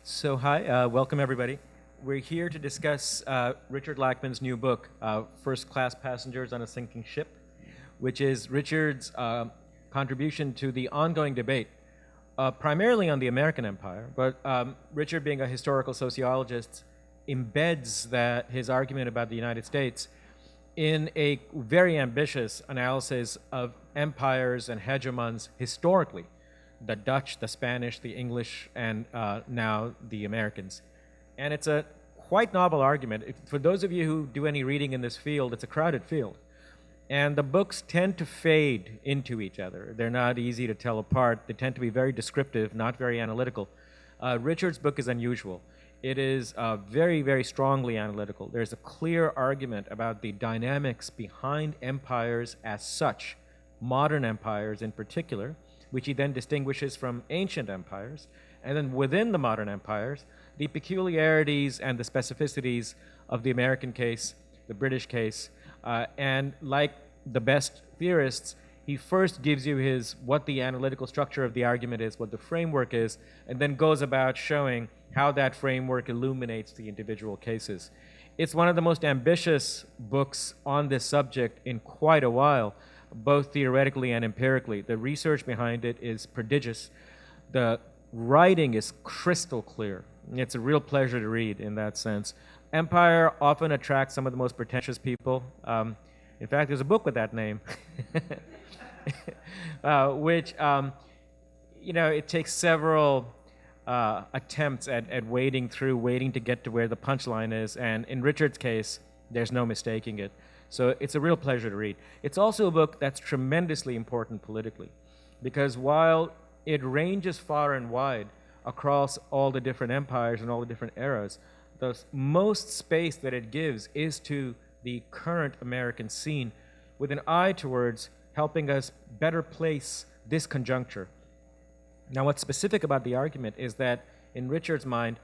So hi, welcome everybody. We're here to discuss Richard Lachmann's new book, First Class Passengers on a Sinking Ship, which is Richard's contribution to the ongoing debate, primarily on the American empire, but Richard, being a historical sociologist, embeds his argument about the United States in a very ambitious analysis of empires and hegemons historically, the Dutch, the Spanish, the English, and now the Americans. And it's a quite novel argument. For those of you who do any reading in this field, it's a crowded field. And the books tend to fade into each other. They're not easy to tell apart. They tend to be very descriptive, not very analytical. Richard's book is unusual. It is very, very strongly analytical. There's a clear argument about the dynamics behind empires as such, modern empires in particular, which he then distinguishes from ancient empires, and then within the modern empires, the peculiarities and the specificities of the American case, the British case, and like the best theorists, he first gives you what the analytical structure of the argument is, what the framework is, and then goes about showing how that framework illuminates the individual cases. It's one of the most ambitious books on this subject in quite a while, both theoretically and empirically. The research behind it is prodigious. The writing is crystal clear. It's a real pleasure to read in that sense. Empire often attracts some of the most pretentious people. In fact, there's a book with that name, which, it takes several attempts at wading to get to where the punchline is. And in Richard's case, there's no mistaking it. So it's a real pleasure to read. It's also a book that's tremendously important politically, because while it ranges far and wide across all the different empires and all the different eras, the most space that it gives is to the current American scene, with an eye towards helping us better place this conjuncture. Now, what's specific about the argument is that, in Richard's mind,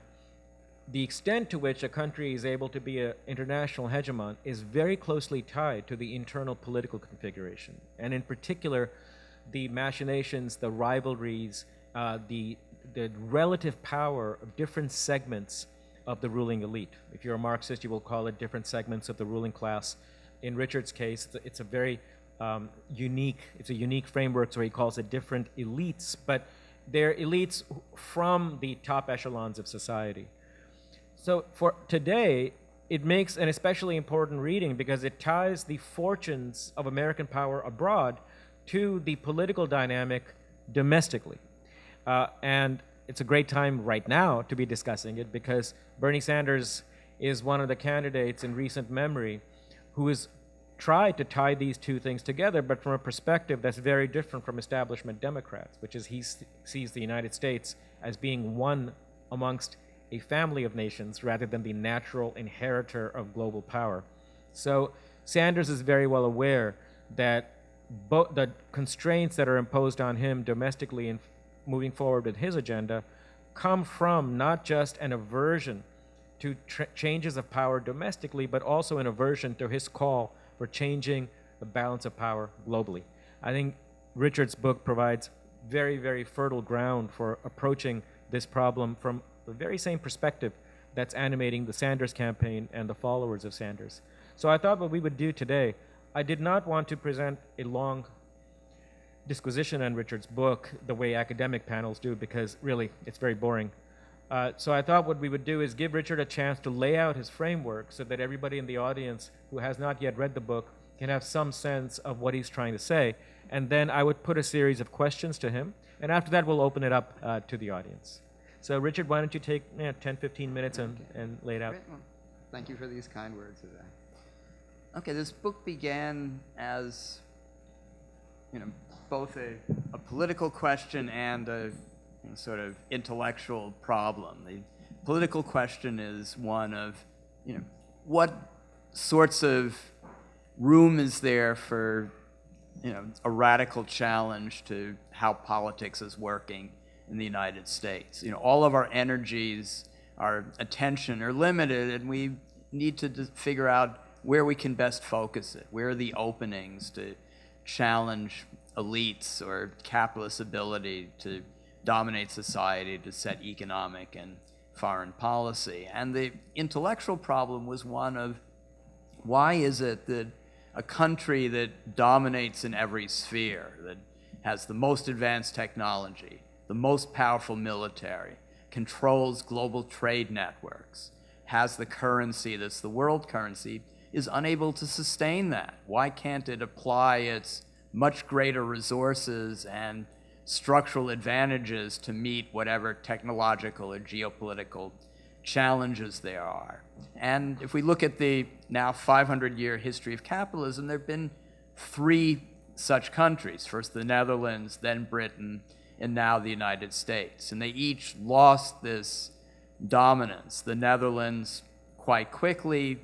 the extent to which a country is able to be an international hegemon is very closely tied to the internal political configuration, and in particular, the machinations, the rivalries, the relative power of different segments of the ruling elite. If you're a Marxist, you will call it different segments of the ruling class. In Richard's case, it's a very unique framework, so he calls it different elites, but they're elites from the top echelons of society. So for today, it makes an especially important reading because it ties the fortunes of American power abroad to the political dynamic domestically. And it's a great time right now to be discussing it, because Bernie Sanders is one of the candidates in recent memory who has tried to tie these two things together, but from a perspective that's very different from establishment Democrats, which is he sees the United States as being one amongst a family of nations rather than the natural inheritor of global power. So Sanders is very well aware that the constraints that are imposed on him domestically in moving forward with his agenda come from not just an aversion to changes of power domestically, but also an aversion to his call for changing the balance of power globally. I think Richard's book provides very, very fertile ground for approaching this problem from the very same perspective that's animating the Sanders campaign and the followers of Sanders. So I thought what we would do today, I did not want to present a long disquisition on Richard's book the way academic panels do, because really it's very boring. So I thought what we would do is give Richard a chance to lay out his framework so that everybody in the audience who has not yet read the book can have some sense of what he's trying to say. And then I would put a series of questions to him, and after that we'll open it up to the audience. So Richard, why don't you take 10, 15 minutes and lay it out. Great. Well, thank you for these kind words, Vivek. Okay, this book began as both a political question and a sort of intellectual problem. The political question is one of, what sorts of room is there for, a radical challenge to how politics is working in the United States. All of our energies, our attention are limited, and we need to figure out where we can best focus it. Where are the openings to challenge elites or capitalist ability to dominate society, to set economic and foreign policy. And the intellectual problem was one of, why is it that a country that dominates in every sphere, that has the most advanced technology, the most powerful military, controls global trade networks, has the currency that's the world currency, is unable to sustain that? Why can't it apply its much greater resources and structural advantages to meet whatever technological or geopolitical challenges there are? And if we look at the now 500-year history of capitalism, there have been three such countries. First the Netherlands, then Britain, and now the United States. And they each lost this dominance. The Netherlands quite quickly.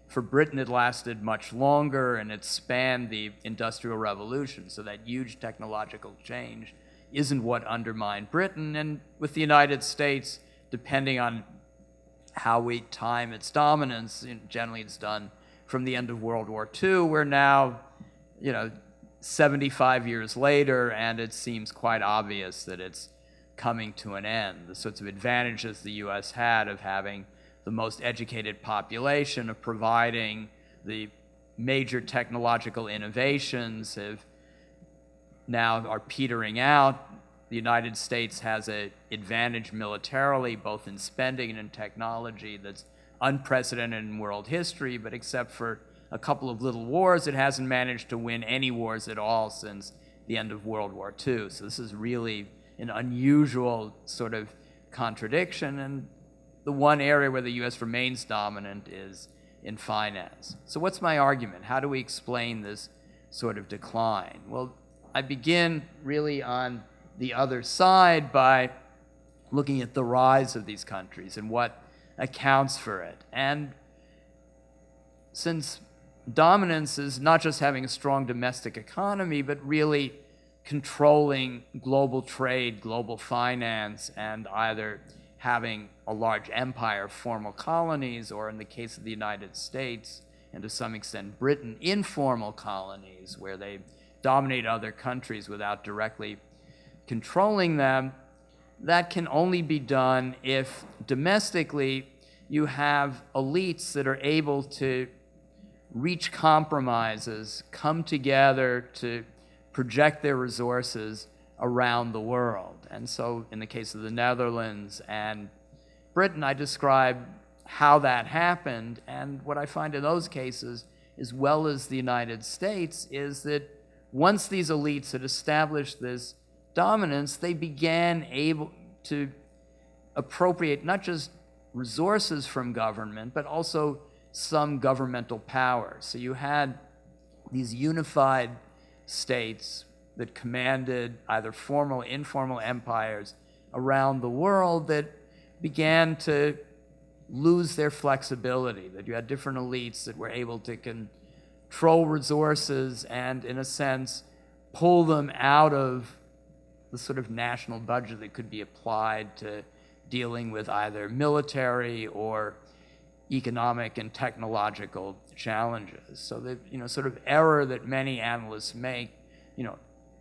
For Britain, it lasted much longer, and it spanned the Industrial Revolution. So that huge technological change isn't what undermined Britain. And with the United States, depending on how we time its dominance, generally it's done from the end of World War II. We're now, 75 years later, and it seems quite obvious that it's coming to an end. The sorts of advantages the US had of having the most educated population, of providing the major technological innovations, are petering out. The United States has an advantage militarily, both in spending and in technology, that's unprecedented in world history, but except for a couple of little wars, it hasn't managed to win any wars at all since the end of World War II. So this is really an unusual sort of contradiction, and the one area where the US remains dominant is in finance. So what's my argument? How do we explain this sort of decline? Well, I begin really on the other side by looking at the rise of these countries and what accounts for it. And since dominance is not just having a strong domestic economy, but really controlling global trade, global finance, and either having a large empire of formal colonies, or in the case of the United States, and to some extent Britain, informal colonies where they dominate other countries without directly controlling them, that can only be done if domestically you have elites that are able to reach compromises, come together to project their resources around the world. And so in the case of the Netherlands and Britain, I describe how that happened. And what I find in those cases, as well as the United States, is that once these elites had established this dominance, they began able to appropriate not just resources from government, but also some governmental power. So you had these unified states that commanded either formal or informal empires around the world that began to lose their flexibility, that you had different elites that were able to control resources and, in a sense, pull them out of the sort of national budget that could be applied to dealing with either military or economic and technological challenges. So the sort of error that many analysts make,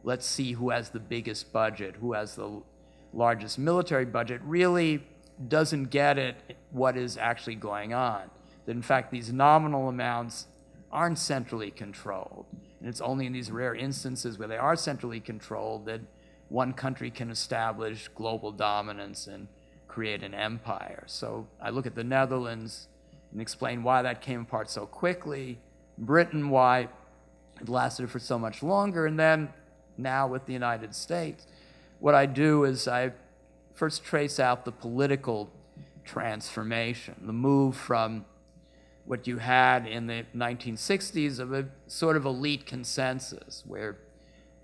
let's see who has the biggest budget, who has the largest military budget, really doesn't get at what is actually going on. That in fact these nominal amounts aren't centrally controlled. And it's only in these rare instances where they are centrally controlled that one country can establish global dominance and create an empire. So I look at the Netherlands and explain why that came apart so quickly, Britain, why it lasted for so much longer, and then now with the United States, what I do is I first trace out the political transformation, the move from what you had in the 1960s of a sort of elite consensus, where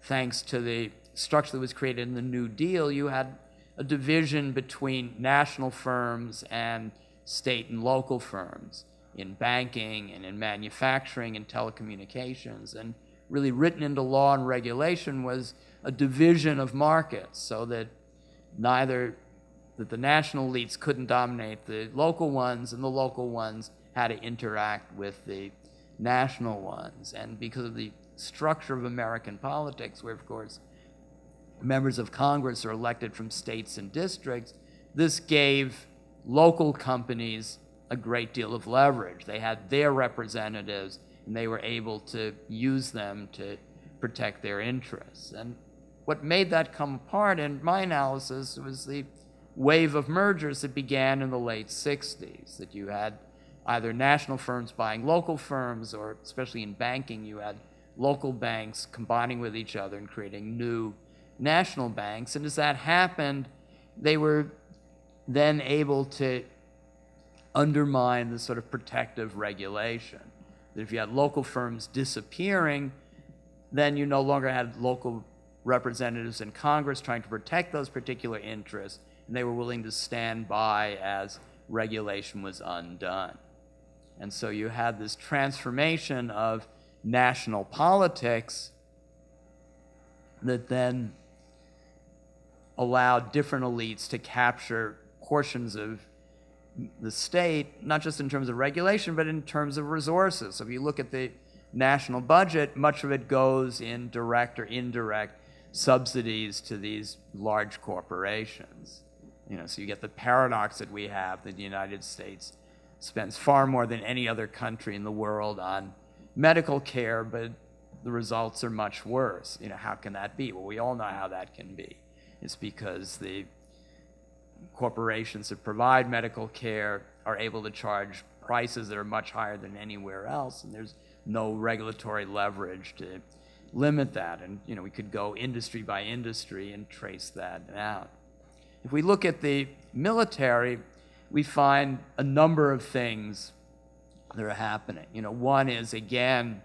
thanks to the structure that was created in the New Deal, you had a division between national firms and state and local firms in banking and in manufacturing and telecommunications. And really written into law and regulation was a division of markets, so that the national elites couldn't dominate the local ones, and the local ones had to interact with the national ones. And because of the structure of American politics, where of course members of Congress are elected from states and districts, this gave local companies a great deal of leverage. They had their representatives, and they were able to use them to protect their interests. And what made that come apart, in my analysis, was the wave of mergers that began in the late 60s, that you had either national firms buying local firms, or especially in banking, you had local banks combining with each other and creating new national banks. And as that happened, they were then able to undermine the sort of protective regulation. That if you had local firms disappearing, then you no longer had local representatives in Congress trying to protect those particular interests, and they were willing to stand by as regulation was undone. And so you had this transformation of national politics that then allowed different elites to capture portions of the state, not just in terms of regulation, but in terms of resources. So if you look at the national budget, much of it goes in direct or indirect subsidies to these large corporations. So you get the paradox that we have, that the United States spends far more than any other country in the world on medical care, but the results are much worse. How can that be? Well, we all know how that can be. It's because the corporations that provide medical care are able to charge prices that are much higher than anywhere else, and there's no regulatory leverage to limit that. And we could go industry by industry and trace that out. If we look at the military, we find a number of things that are happening. One is, again,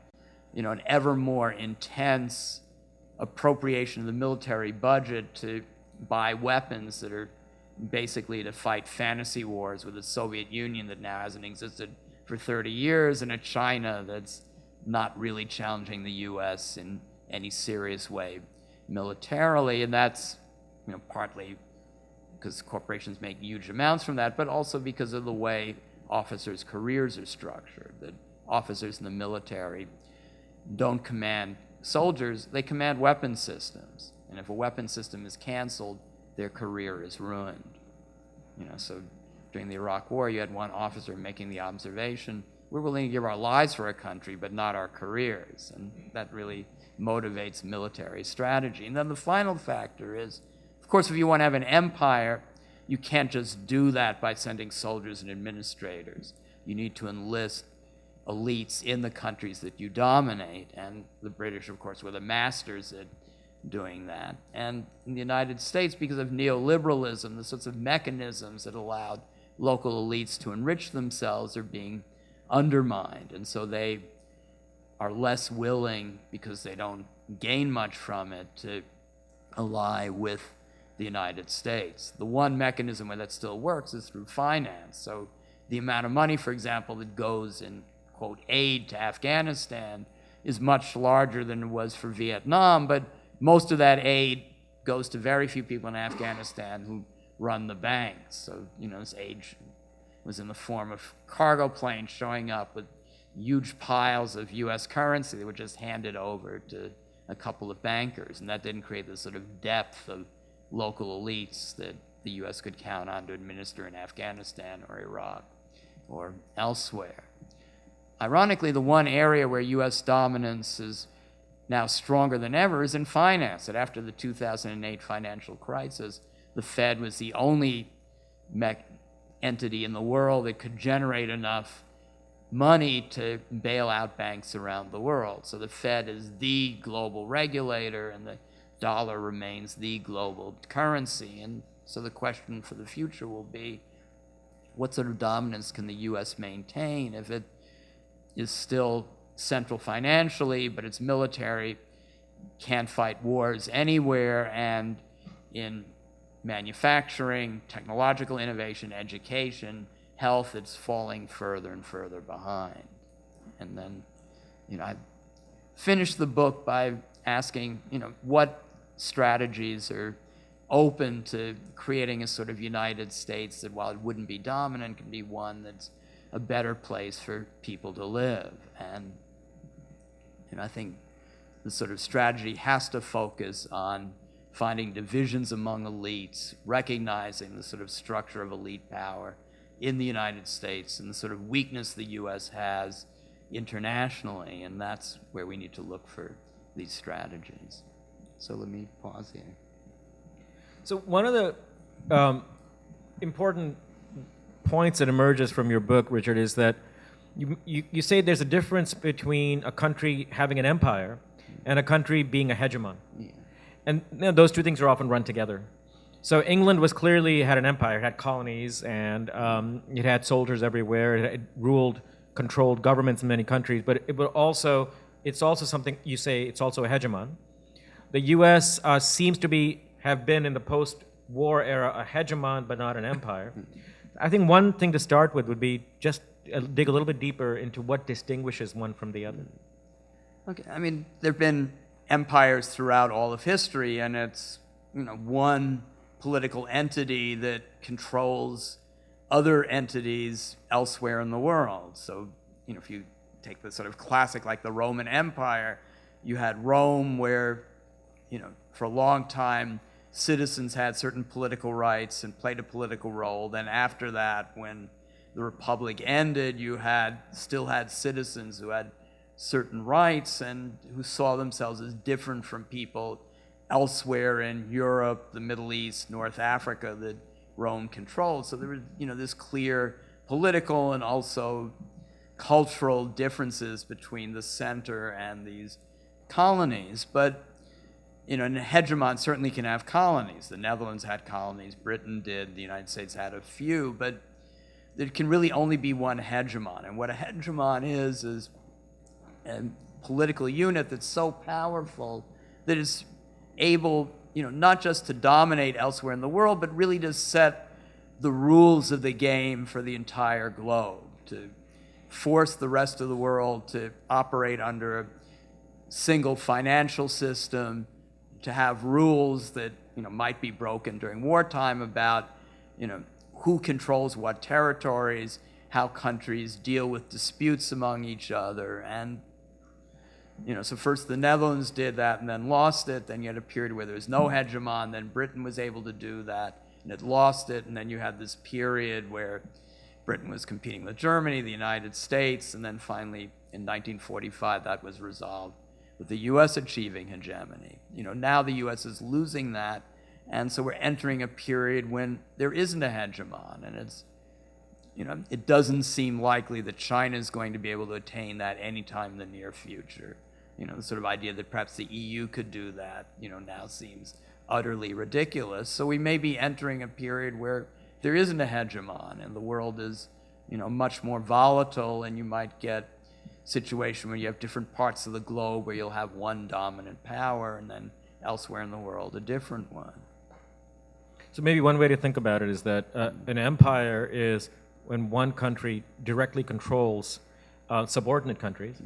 an ever more intense appropriation of the military budget to buy weapons that are basically to fight fantasy wars with the Soviet Union that now hasn't existed for 30 years, and a China that's not really challenging the U.S. in any serious way militarily. And that's partly because corporations make huge amounts from that, but also because of the way officers' careers are structured. That officers in the military don't command soldiers, they command weapon systems. And if a weapon system is canceled, their career is ruined. So during the Iraq War, you had one officer making the observation, we're willing to give our lives for our country, but not our careers. And that really motivates military strategy. And then the final factor is, of course, if you want to have an empire, you can't just do that by sending soldiers and administrators. You need to enlist elites in the countries that you dominate. And the British, of course, were the masters at doing that. And in the United States, because of neoliberalism, the sorts of mechanisms that allowed local elites to enrich themselves are being undermined. And so they are less willing, because they don't gain much from it, to ally with the United States. The one mechanism where that still works is through finance. So the amount of money, for example, that goes in, quote, aid to Afghanistan is much larger than it was for Vietnam, but most of that aid goes to very few people in Afghanistan who run the banks. So, this aid was in the form of cargo planes showing up with huge piles of US currency that were just handed over to a couple of bankers, and that didn't create the sort of depth of local elites that the US could count on to administer in Afghanistan or Iraq or elsewhere. Ironically, the one area where US dominance is now stronger than ever is in finance. That after the 2008 financial crisis, the Fed was the only entity in the world that could generate enough money to bail out banks around the world. So the Fed is the global regulator, and the dollar remains the global currency. And so the question for the future will be, what sort of dominance can the US maintain if it is still central financially, but its military can't fight wars anywhere, and in manufacturing, technological innovation, education, health, it's falling further and further behind. And then, I finished the book by asking, what strategies are open to creating a sort of United States that, while it wouldn't be dominant, can be one that's a better place for people to live. And I think the sort of strategy has to focus on finding divisions among elites, recognizing the sort of structure of elite power, in the United States and the sort of weakness the U.S. has internationally, and that's where we need to look for these strategies. So let me pause here. So one of the important points that emerges from your book, Richard, is that you say there's a difference between a country having an empire and a country being a hegemon. Yeah. And those two things are often run together. So England was clearly had an empire, it had colonies, and it had soldiers everywhere, it ruled, controlled governments in many countries, but it's also something, you say it's also a hegemon. The US seems to have been in the post-war era a hegemon, but not an empire. I think one thing to start with would be just dig a little bit deeper into what distinguishes one from the other. Okay, I mean, there have been empires throughout all of history, and it's one political entity that controls other entities elsewhere in the world. So, if you take the sort of classic, like the Roman Empire, you had Rome where, for a long time, citizens had certain political rights and played a political role. Then after that, when the Republic ended, you still had citizens who had certain rights and who saw themselves as different from people elsewhere in Europe, the Middle East, North Africa that Rome controlled. So there was, this clear political and also cultural differences between the center and these colonies. But, a hegemon certainly can have colonies. The Netherlands had colonies, Britain did, the United States had a few, but there can really only be one hegemon. And what a hegemon is a political unit that's so powerful that it's able, not just to dominate elsewhere in the world, but really to set the rules of the game for the entire globe, to force the rest of the world to operate under a single financial system, to have rules that, might be broken during wartime about, who controls what territories, how countries deal with disputes among each other. And so first the Netherlands did that and then lost it. Then you had a period where there was no hegemon. Then Britain was able to do that and it lost it. And then you had this period where Britain was competing with Germany, the United States, and then finally in 1945 that was resolved with the U.S. achieving hegemony. Now the U.S. is losing that, and so we're entering a period when there isn't a hegemon, and it's it doesn't seem likely that China is going to be able to attain that anytime in the near future. The sort of idea that perhaps the EU could do that, now seems utterly ridiculous. So we may be entering a period where there isn't a hegemon, and the world is, much more volatile, and you might get a situation where you have different parts of the globe where you'll have one dominant power, and then elsewhere in the world a different one. So maybe one way to think about it is that an empire is when one country directly controls subordinate countries,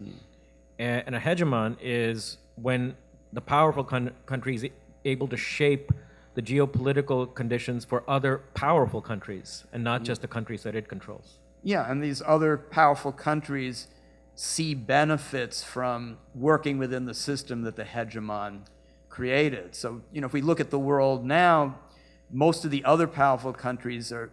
and a hegemon is when the powerful country is able to shape the geopolitical conditions for other powerful countries, and not just the countries that it controls. Yeah, and these other powerful countries see benefits from working within the system that the hegemon created. So, if we look at the world now, most of the other powerful countries are,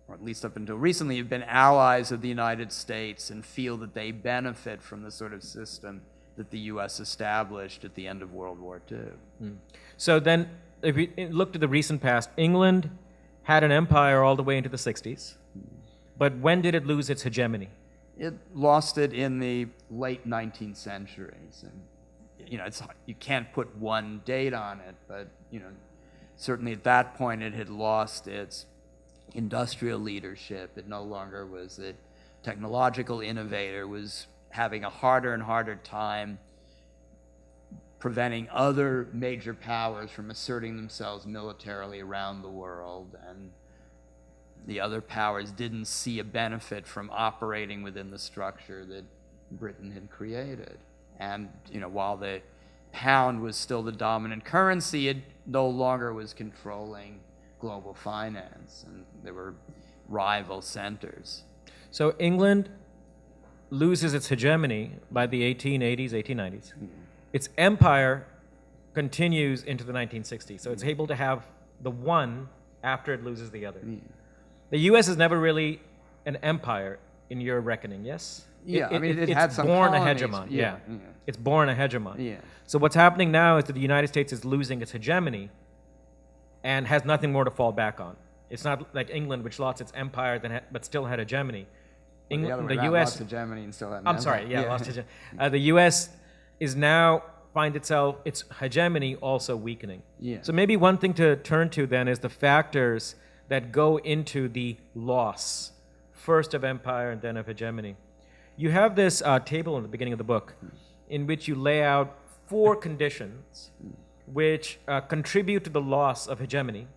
or at least up until recently, have been allies of the United States and feel that they benefit from the sort of system that the U.S. established at the end of World War II. So then, if we look to the recent past, England had an empire all the way into the 60s, but when did it lose its hegemony? It lost it in the late 19th centuries. And, you can't put one date on it, but, certainly at that point it had lost its industrial leadership. It no longer was a technological innovator, was having a harder and harder time preventing other major powers from asserting themselves militarily around the world, and the other powers didn't see a benefit from operating within the structure that Britain had created. And while the pound was still the dominant currency, it no longer was controlling global finance, and there were rival centers. So England loses its hegemony by the 1880s, 1890s. Its empire continues into the 1960s. So it's able to have the one after it loses the other. The U.S. has never really an empire in your reckoning, yes? Yeah, I mean, it had some born colonies. a hegemon. Yeah. It's born a hegemon. Yeah. So what's happening now is that the United States is losing its hegemony and has nothing more to fall back on. It's not like England, which lost its empire but still had hegemony. The U.S. lost hegemony and still had an I'm empire. sorry, yeah, lost hegemony. The U.S. is now find its hegemony also weakening. Yeah. So maybe one thing to turn to then is the factors that go into the loss, first of empire and then of hegemony. You have this table in the beginning of the book in which you lay out 4 conditions which contribute to the loss of hegemony.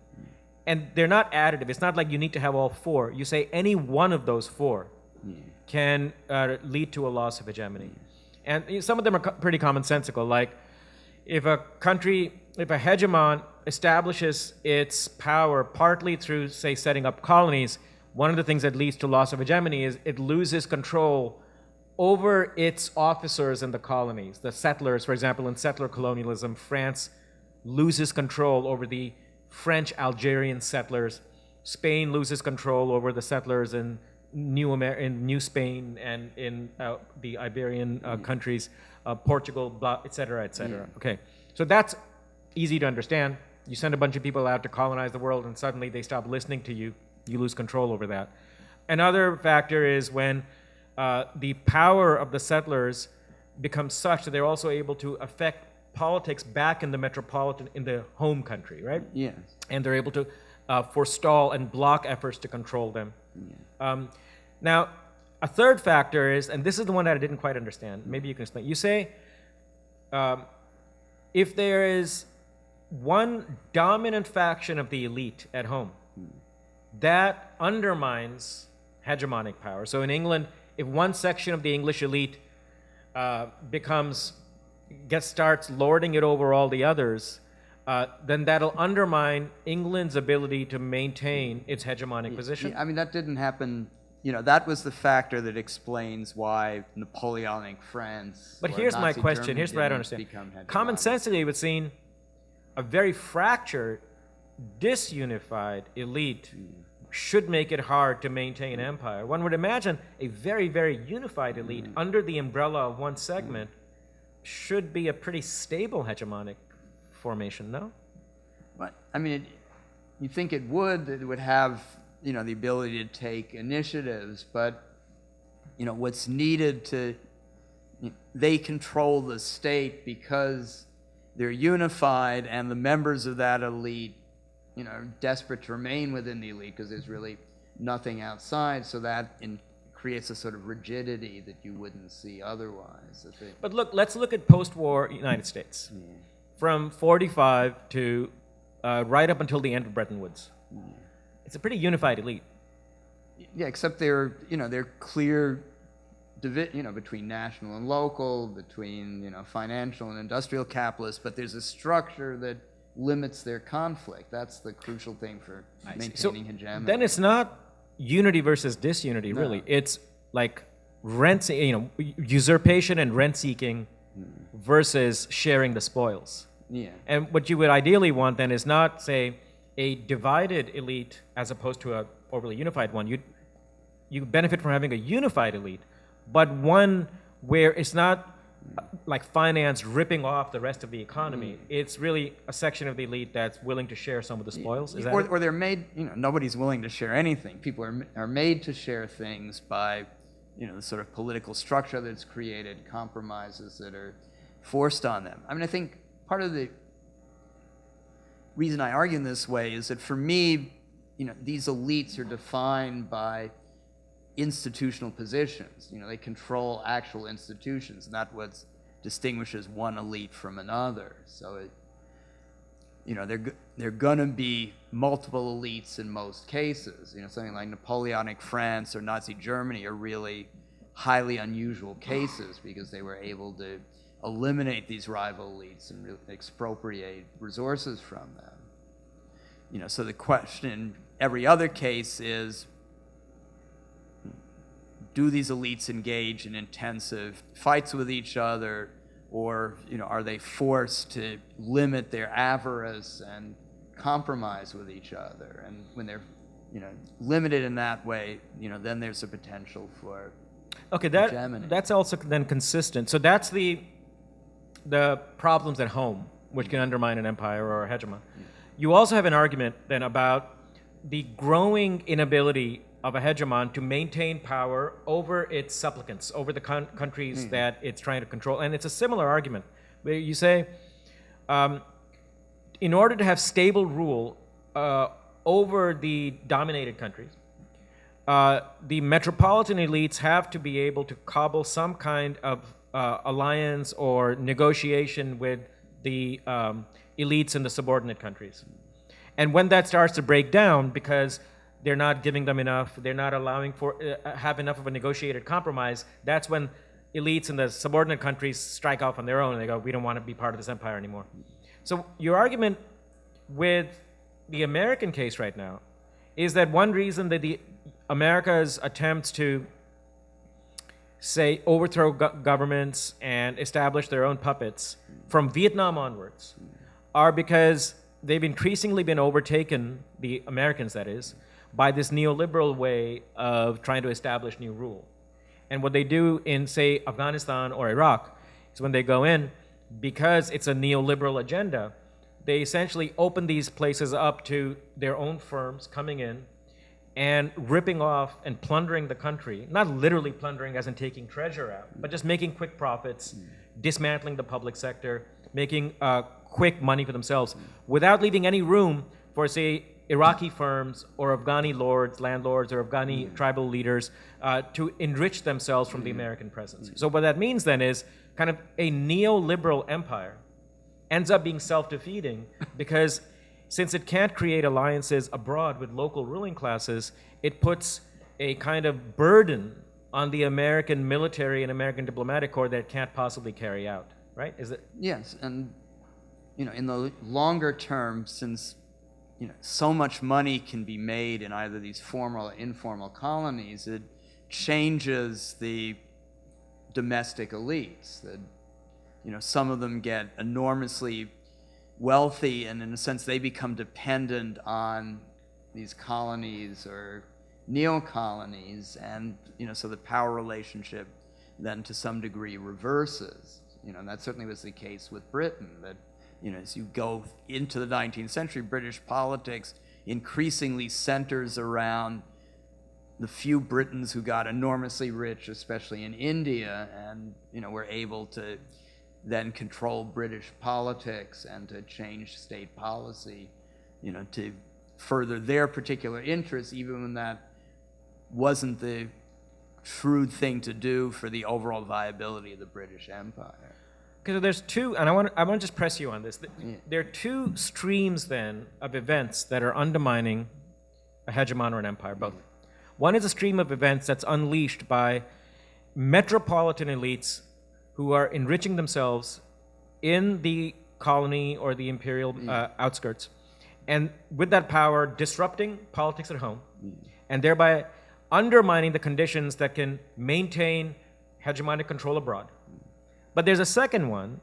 And they're not additive. It's not like you need to have all 4. You say any one of those 4 can lead to a loss of hegemony. And some of them are pretty commonsensical. Like if a hegemon establishes its power partly through, say, setting up colonies, one of the things that leads to loss of hegemony is it loses control over its officers in the colonies. The settlers, for example, in settler colonialism, France loses control over the French Algerian settlers. Spain loses control over the settlers in New Spain and in the Iberian countries, Portugal, et cetera, et cetera. Yeah. Okay, so that's easy to understand. You send a bunch of people out to colonize the world and suddenly they stop listening to you. You lose control over that. Another factor is when the power of the settlers becomes such that they're also able to affect politics back in the home country, right? Yes. And they're able to forestall and block efforts to control them. Yeah. Now, a third factor is, and this is the one that I didn't quite understand, maybe you can explain. You say if there is one dominant faction of the elite at home, that undermines hegemonic power. So in England, if one section of the English elite starts lording it over all the others, then that'll undermine England's ability to maintain its hegemonic position. Yeah, I mean, that didn't happen. That was the factor that explains why Napoleonic France. But or here's my Nazi question. Germany Here's what I don't didn't understand. become hegemonic. Commonsensically, it would seem a very fractured, disunified elite should make it hard to maintain empire. One would imagine a very, very unified elite under the umbrella of one segment should be a pretty stable hegemonic formation, no? But I mean, you think it would have the ability to take initiatives, but what's needed they control the state because they're unified, and the members of that elite are desperate to remain within the elite because there's really nothing outside, so that creates a sort of rigidity that you wouldn't see otherwise. But let's look at post-war United States. Yeah. From 45 to right up until the end of Bretton Woods. Yeah. It's a pretty unified elite. Yeah, except they're clear between national and local, between financial and industrial capitalists, but there's a structure that limits their conflict. That's the crucial thing for maintaining hegemony. Then it's not unity versus disunity, No. really. It's like usurpation and rent seeking versus sharing the spoils. Yeah. And what you would ideally want then is not, say, a divided elite as opposed to a overly unified one. You benefit from having a unified elite, but one where it's not like finance ripping off the rest of the economy. It's really a section of the elite that's willing to share some of the spoils. Is that it? Or they're made, nobody's willing to share anything. People are made to share things by, the sort of political structure that's created, compromises that are forced on them. I mean, I think part of the reason I argue in this way is that for me, these elites are defined by institutional positions. They control actual institutions, not what distinguishes one elite from another. So they're going to be multiple elites in most cases. Something like Napoleonic France or Nazi Germany are really highly unusual cases because they were able to eliminate these rival elites and really expropriate resources from them. So the question in every other case is, do these elites engage in intensive fights with each other, or are they forced to limit their avarice and compromise with each other? And when they're limited in that way, then there's a potential for Okay, hegemony. that's also then consistent. So that's the problems at home, which can undermine an empire or a hegemon. You also have an argument then about the growing inability of a hegemon to maintain power over its supplicants, over the countries that it's trying to control. And it's a similar argument where you say, in order to have stable rule over the dominated countries, the metropolitan elites have to be able to cobble some kind of alliance or negotiation with the elites in the subordinate countries. And when that starts to break down because they're not giving them enough, they're not allowing for have enough of a negotiated compromise, that's when elites in the subordinate countries strike off on their own and they go, we don't want to be part of this empire anymore. So your argument with the American case right now is that one reason that America's attempts to, say, overthrow governments and establish their own puppets from Vietnam onwards are because they've increasingly been overtaken, the Americans that is, by this neoliberal way of trying to establish new rule. And what they do in, say, Afghanistan or Iraq is when they go in, because it's a neoliberal agenda, they essentially open these places up to their own firms coming in and ripping off and plundering the country, not literally plundering as in taking treasure out, but just making quick profits, dismantling the public sector, making quick money for themselves, without leaving any room for, say, Iraqi firms or Afghani lords, landlords, or Afghani tribal leaders to enrich themselves from the American presence. So what that means then is kind of a neoliberal empire ends up being self-defeating because since it can't create alliances abroad with local ruling classes, it puts a kind of burden on the American military and American diplomatic corps that it can't possibly carry out, right? Is it? Yes, and in the longer term, since so much money can be made in either these formal or informal colonies, it changes the domestic elites. That some of them get enormously wealthy, and in a sense they become dependent on these colonies or neo-colonies, and so the power relationship then to some degree reverses. And that certainly was the case with Britain, that as you go into the 19th century, British politics increasingly centers around the few Britons who got enormously rich, especially in India, and were able to then control British politics and to change state policy, to further their particular interests, even when that wasn't the shrewd thing to do for the overall viability of the British Empire. Because there's two, and I want to just press you on this. There are two streams then of events that are undermining a hegemon or an empire, both. One is a stream of events that's unleashed by metropolitan elites who are enriching themselves in the colony or the imperial outskirts, and with that power disrupting politics at home, and thereby undermining the conditions that can maintain hegemonic control abroad. But there's a second one,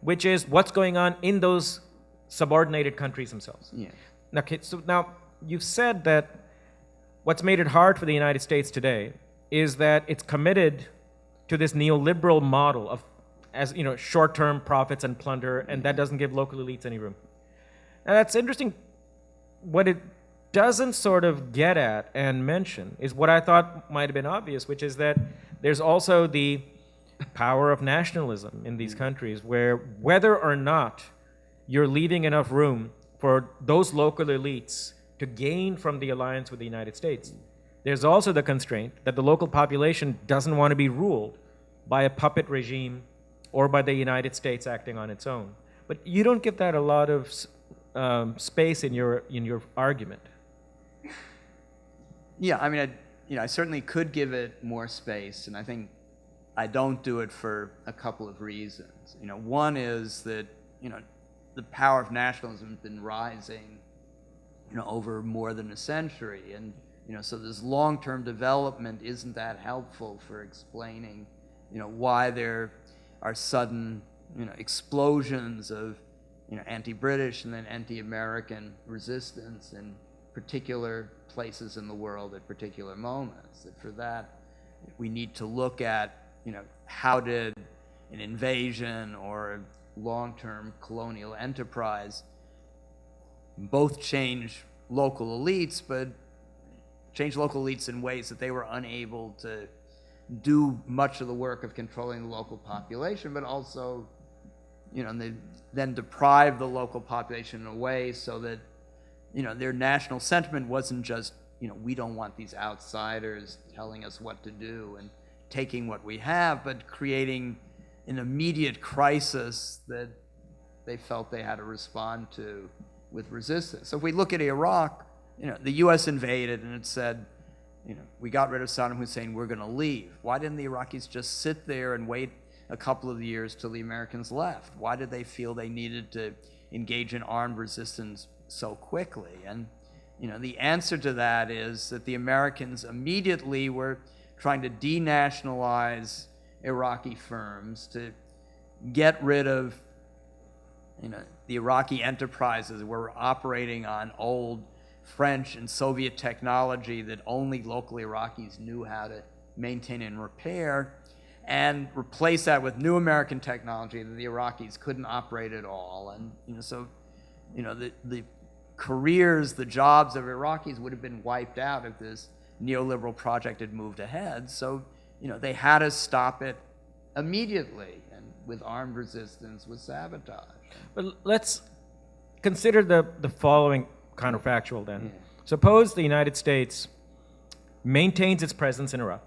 which is what's going on in those subordinated countries themselves. Yeah. Okay, so now you've said that what's made it hard for the United States today is that it's committed to this neoliberal model of, as short-term profits and plunder, and that doesn't give local elites any room. Now that's interesting. What it doesn't sort of get at and mention is what I thought might have been obvious, which is that there's also the power of nationalism in these countries, where whether or not you're leaving enough room for those local elites to gain from the alliance with the United States, there's also the constraint that the local population doesn't want to be ruled by a puppet regime or by the United States acting on its own. But you don't get that a lot of space in your argument. Yeah, I mean, I certainly could give it more space, and I think I don't do it for a couple of reasons. One is that the power of nationalism has been rising over more than a century, and so this long-term development isn't that helpful for explaining why there are sudden explosions of anti-British and then anti-American resistance in particular places in the world at particular moments. That for that, we need to look at, how did an invasion or a long-term colonial enterprise both change local elites, but change local elites in ways that they were unable to do much of the work of controlling the local population, but also, they then deprive the local population in a way so that, their national sentiment wasn't just, we don't want these outsiders telling us what to do and taking what we have, but creating an immediate crisis that they felt they had to respond to with resistance. So if we look at Iraq, the US invaded and it said, we got rid of Saddam Hussein, we're going to leave. Why didn't the Iraqis just sit there and wait a couple of years till the Americans left? Why did they feel they needed to engage in armed resistance so quickly? And the answer to that is that the Americans immediately were trying to denationalize Iraqi firms, to get rid of the Iraqi enterprises were operating on old French and Soviet technology that only local Iraqis knew how to maintain and repair, and replace that with new American technology that the Iraqis couldn't operate at all. And so the careers, the jobs of Iraqis would have been wiped out if this neoliberal project had moved ahead. So they had to stop it immediately, and with armed resistance, with sabotage. But let's consider the following counterfactual then. Yeah. Suppose the United States maintains its presence in Iraq,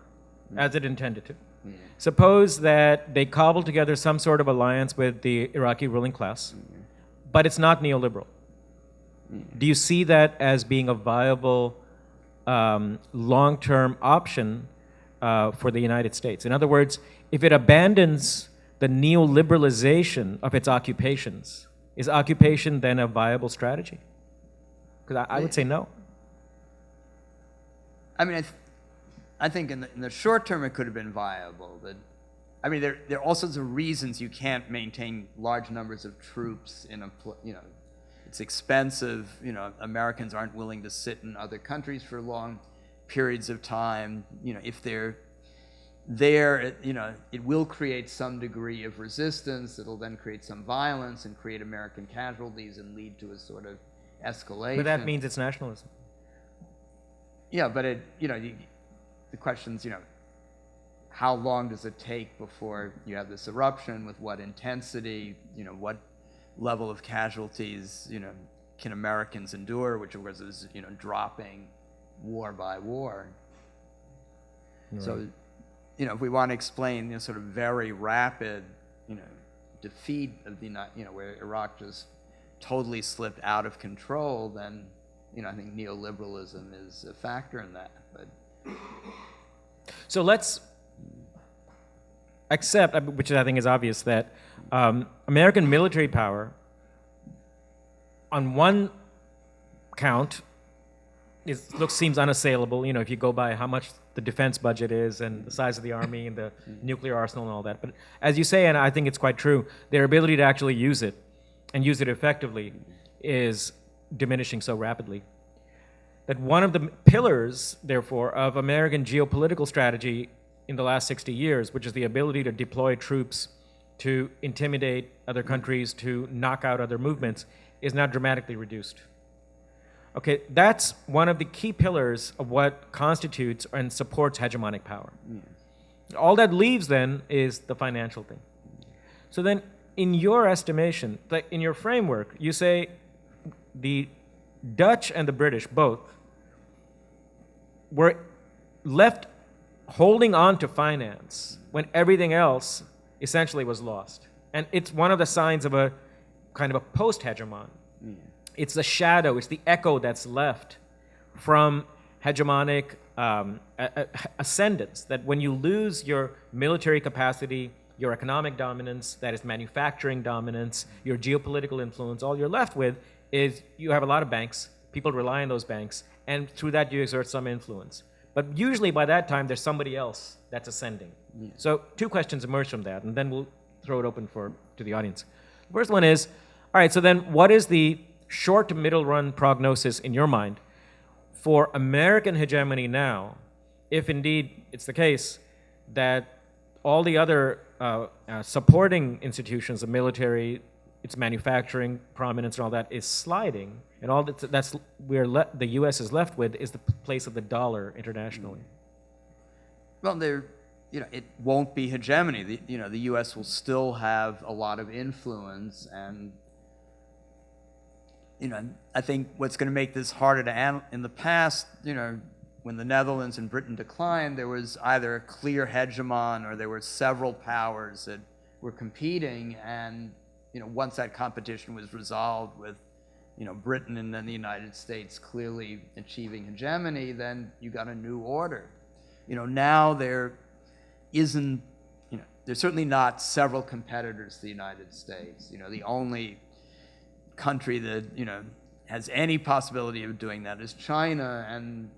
as it intended to. Yeah. Suppose that they cobble together some sort of alliance with the Iraqi ruling class, but it's not neoliberal. Do you see that as being a viable long-term option for the United States? In other words, if it abandons the neoliberalization of its occupations, is occupation then a viable strategy? Because I would say no. I mean, I think in the short term it could have been viable. But I mean, there are all sorts of reasons you can't maintain large numbers of troops in a, it's expensive. Americans aren't willing to sit in other countries for long periods of time. If they're there, it will create some degree of resistance. It'll then create some violence and create American casualties and lead to a sort of escalation. But that means it's nationalism. Yeah, but the question's, how long does it take before you have this eruption? With what intensity? What level of casualties, can Americans endure? Which of course is, dropping war by war. Right. So, if we want to explain, sort of very rapid, defeat of the, where Iraq just totally slipped out of control, then, I think neoliberalism is a factor in that. But so let's accept, which I think is obvious, that American military power, on one count, seems unassailable. If you go by how much the defense budget is and the size of the army and the nuclear arsenal and all that. But as you say, and I think it's quite true, their ability to actually use it and use it effectively is diminishing so rapidly that one of the pillars, therefore, of American geopolitical strategy in the last 60 years, which is the ability to deploy troops to intimidate other countries, to knock out other movements, is now dramatically reduced. Okay, that's one of the key pillars of what constitutes and supports hegemonic power. Yeah. All that leaves then is the financial thing. So then, in your estimation, in your framework, you say the Dutch and the British both were left holding on to finance when everything else essentially was lost. And it's one of the signs of a kind of a post-hegemon. Yeah. It's the shadow, it's the echo that's left from hegemonic ascendance, that when you lose your military capacity, your economic dominance, that is manufacturing dominance, your geopolitical influence, all you're left with is you have a lot of banks, people rely on those banks, and through that you exert some influence. But usually by that time, there's somebody else that's ascending. Yeah. So two questions emerge from that, and then we'll throw it open to the audience. The first one is, all right, so then what is the short to middle run prognosis in your mind for American hegemony now, if indeed it's the case that all the other supporting institutions, the military, its manufacturing prominence and all that is sliding, and all that's where the U.S. is left with is the place of the dollar internationally. Well, it won't be hegemony. The U.S. will still have a lot of influence, and I think what's going to make this harder to analyze. In the past, when the Netherlands and Britain declined, there was either a clear hegemon or there were several powers that were competing, and once that competition was resolved with Britain and then the United States clearly achieving hegemony, then you got a new order. Now there isn't, there's certainly not several competitors to the United States. The only country that has any possibility of doing that is China, and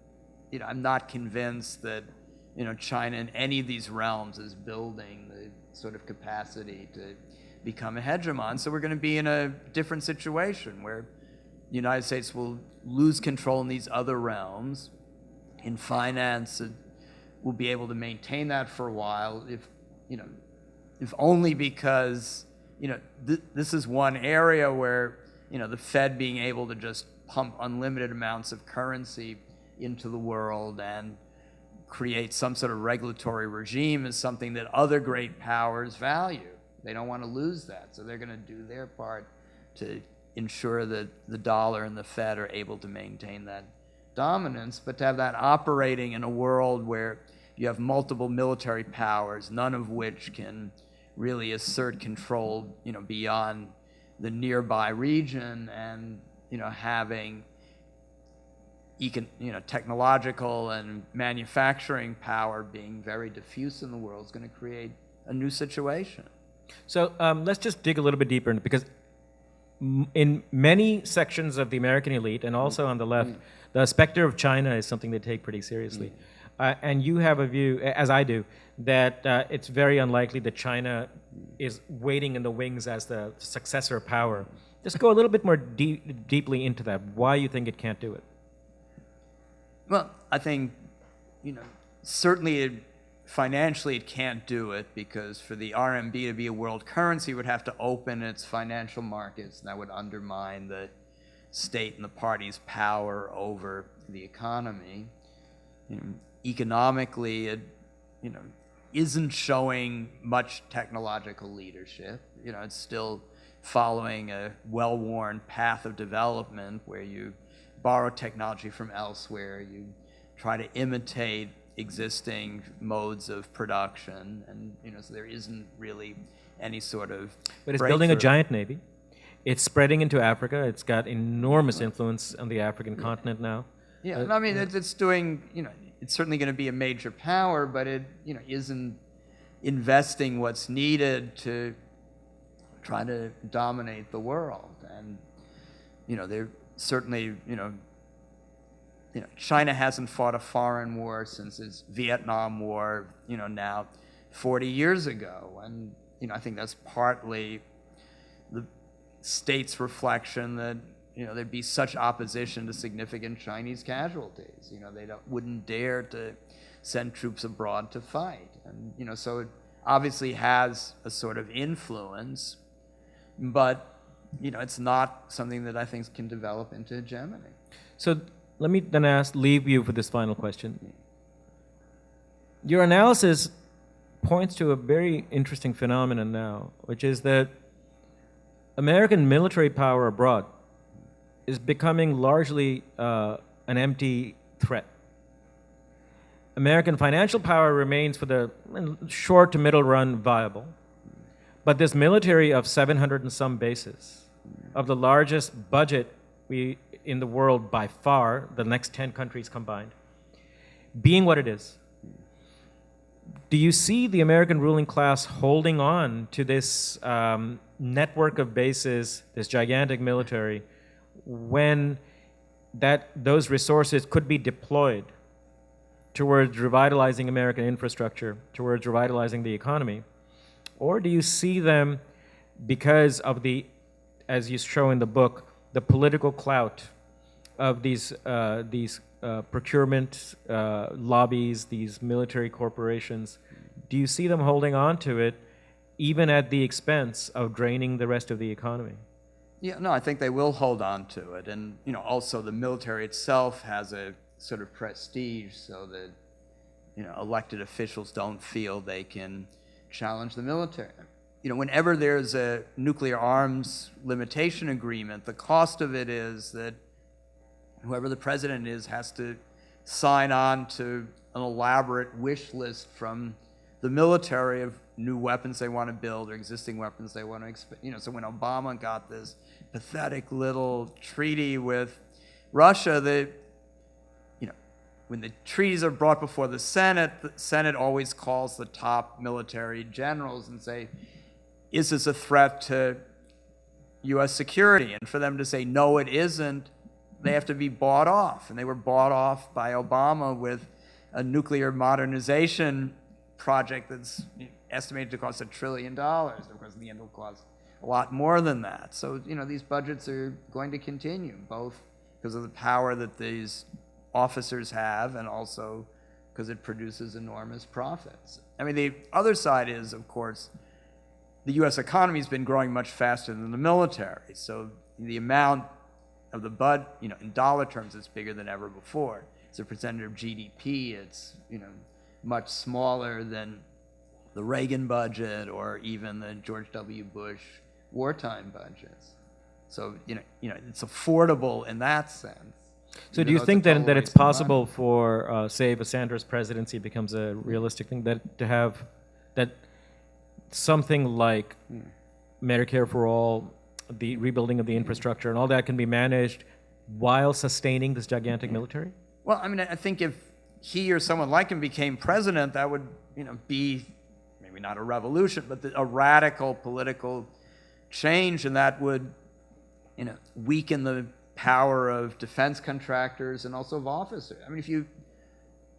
I'm not convinced that China in any of these realms is building the sort of capacity to become a hegemon. So we're going to be in a different situation where the United States will lose control in these other realms. In finance, it will be able to maintain that for a while, if only because this is one area where the Fed being able to just pump unlimited amounts of currency into the world and create some sort of regulatory regime is something that other great powers value. They don't want to lose that, so they're going to do their part to ensure that the dollar and the Fed are able to maintain that dominance. But to have that operating in a world where you have multiple military powers, none of which can really assert control, beyond the nearby region, and having technological and manufacturing power being very diffuse in the world is going to create a new situation. So let's just dig a little bit deeper, because in many sections of the American elite, and also on the left, the specter of China is something they take pretty seriously. And you have a view, as I do, that it's very unlikely that China is waiting in the wings as the successor power. Just go a little bit more deeply into that, why you think it can't do it. Well, I think, certainly financially it can't do it, because for the RMB to be a world currency, it would have to open its financial markets, and that would undermine the state and the party's power over the economy. Economically, it isn't showing much technological leadership. It's still following a well-worn path of development where you borrow technology from elsewhere, you try to imitate existing modes of production, and so there isn't really any sort of But it's building a giant navy. It's spreading into Africa. It's got enormous influence on the African continent now. Yeah, I mean, it's doing, it's certainly going to be a major power, but it, isn't investing what's needed to try to dominate the world. And, they're certainly, China hasn't fought a foreign war since its Vietnam War, now 40 years ago. And, I think that's partly the state's reflection that, there'd be such opposition to significant Chinese casualties. They wouldn't dare to send troops abroad to fight. And, so it obviously has a sort of influence, but, it's not something that I think can develop into hegemony. So let me then leave you for this final question. Your analysis points to a very interesting phenomenon now, which is that American military power abroad is becoming largely an empty threat. American financial power remains for the short to middle run viable, but this military of 700 and some bases, of the largest budget in the world by far, the next 10 countries combined, being what it is, do you see the American ruling class holding on to this network of bases, this gigantic military, when those resources could be deployed towards revitalizing American infrastructure, towards revitalizing the economy? Or do you see them, because of the, as you show in the book, the political clout of these procurement lobbies, these military corporations, do you see them holding on to it even at the expense of draining the rest of the economy? Yeah, no, I think they will hold on to it. And, also the military itself has a sort of prestige so that, elected officials don't feel they can challenge the military. Whenever there's a nuclear arms limitation agreement, the cost of it is that whoever the president is has to sign on to an elaborate wish list from the military of new weapons they want to build or existing weapons they want to expand. So when Obama got this pathetic little treaty with Russia, when the treaties are brought before the Senate always calls the top military generals and say, is this a threat to U.S. security? And for them to say, no, it isn't, they have to be bought off. And they were bought off by Obama with a nuclear modernization project that's estimated to cost $1 trillion. Of course, in the end, it will cost a lot more than that. So, these budgets are going to continue, both because of the power that these officers have and also because it produces enormous profits. I mean, the other side is, of course, the U.S. economy has been growing much faster than the military. So the amount of the in dollar terms, it's bigger than ever before. As a percentage of GDP, it's, much smaller than the Reagan budget or even the George W. Bush wartime budgets. So, it's affordable in that sense. So do you think that it's possible for, say, if a Sanders presidency becomes a realistic thing, that to have that something like Medicare for all, the rebuilding of the infrastructure and all that can be managed while sustaining this gigantic military? Well, I mean, I think if he or someone like him became president, that would, be maybe not a revolution, but a radical political change, and that would, weaken the power of defense contractors and also of officers. I mean,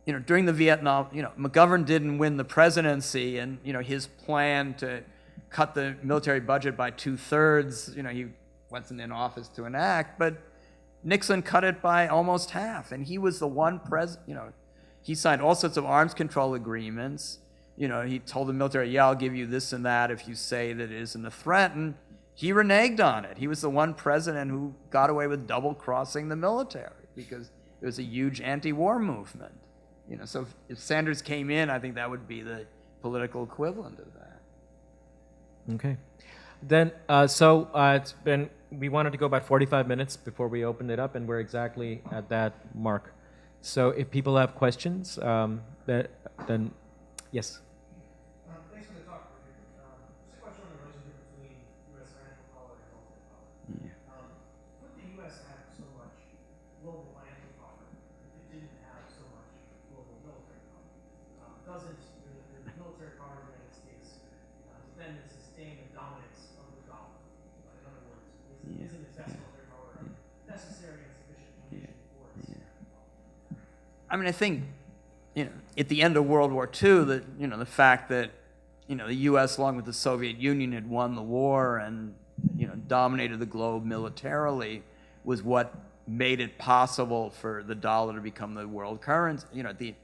if during the Vietnam, McGovern didn't win the presidency, and, his plan to cut the military budget by 2/3, he wasn't in office to enact, but Nixon cut it by almost half, and he was the one he signed all sorts of arms control agreements. He told the military, yeah, I'll give you this and that if you say that it isn't a threat, and he reneged on it. He was the one president who got away with double-crossing the military because there was a huge anti-war movement. So if Sanders came in, I think that would be the political equivalent of that. Okay. Then, we wanted to go about 45 minutes before we opened it up, and we're exactly at that mark. So if people have questions, then yes. Thanks for the talk. Just a question on the relationship between U.S. financial power and military power. Would the U.S. have so much global financial power if it didn't have so much global military power? Doesn't the military power of the United States defend and sustain the dominance of the dollar? In other words, isn't its vast military power a necessary and sufficient condition for its power? I mean, I think, at the end of World War II, the fact that, the U.S. along with the Soviet Union had won the war and, dominated the globe militarily was what made it possible for the dollar to become the world currency. In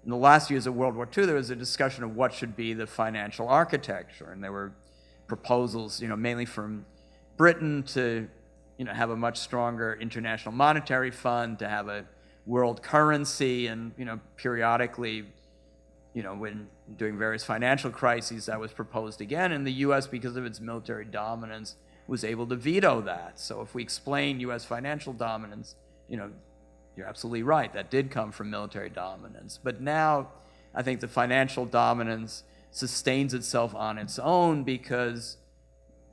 the last years of World War II, there was a discussion of what should be the financial architecture, and there were proposals, mainly from Britain to, have a much stronger international monetary fund, to have a world currency, and periodically, when during various financial crises, that was proposed again, and the U.S., because of its military dominance, was able to veto that. So if we explain U.S. financial dominance, you're absolutely right, that did come from military dominance. But now I think the financial dominance sustains itself on its own because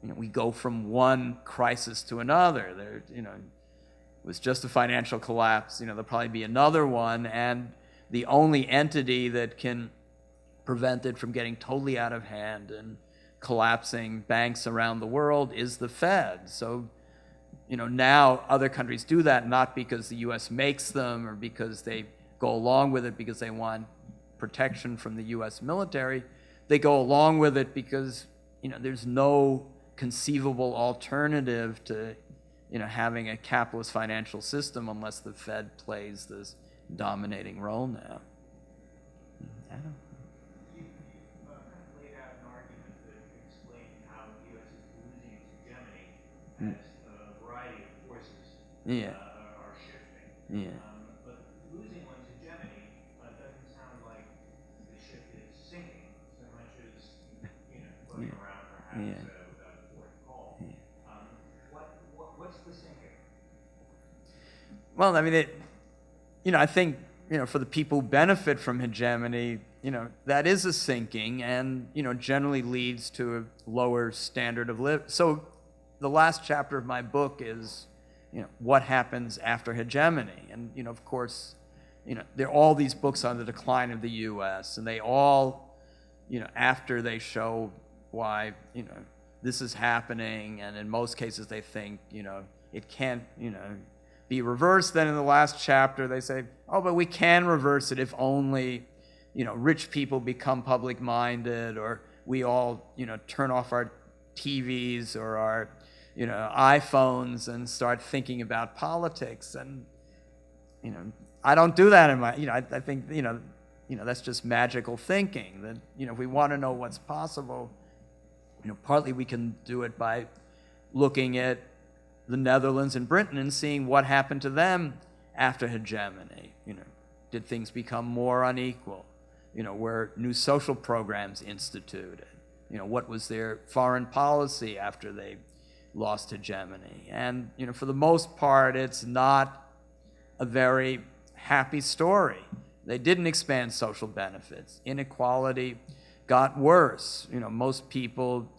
we go from one crisis to another. There, it was just a financial collapse. There'll probably be another one, and the only entity that can prevent it from getting totally out of hand and collapsing banks around the world is the Fed. So, now other countries do that not because the U.S. makes them or because they go along with it because they want protection from the U.S. military. They go along with it because, there's no conceivable alternative to having a capitalist financial system unless the Fed plays this dominating role now. I don't You kind of laid out an argument that explained how the U.S. is losing its hegemony as a variety of forces Yeah. are shifting. Yeah. But losing one's hegemony doesn't sound like the ship is sinking so much as floating around perhaps without a port call. What's the sinking? Well, I mean, I think, for the people who benefit from hegemony, that is a sinking and, generally leads to a lower standard of living. So the last chapter of my book is, what happens after hegemony? And, of course, there are all these books on the decline of the U.S., and they all, after they show why, this is happening, and in most cases they think, it can't, be reversed. Then in the last chapter they say, oh, but we can reverse it if only, rich people become public-minded, or we all, turn off our TVs or our, iPhones and start thinking about politics. And, I don't do that in my, I think, that's just magical thinking. That, if we want to know what's possible, partly we can do it by looking at the Netherlands and Britain and seeing what happened to them after hegemony. Did things become more unequal? Were new social programs instituted? What was their foreign policy after they lost hegemony? And, for the most part, it's not a very happy story. They didn't expand social benefits. Inequality got worse. Most people,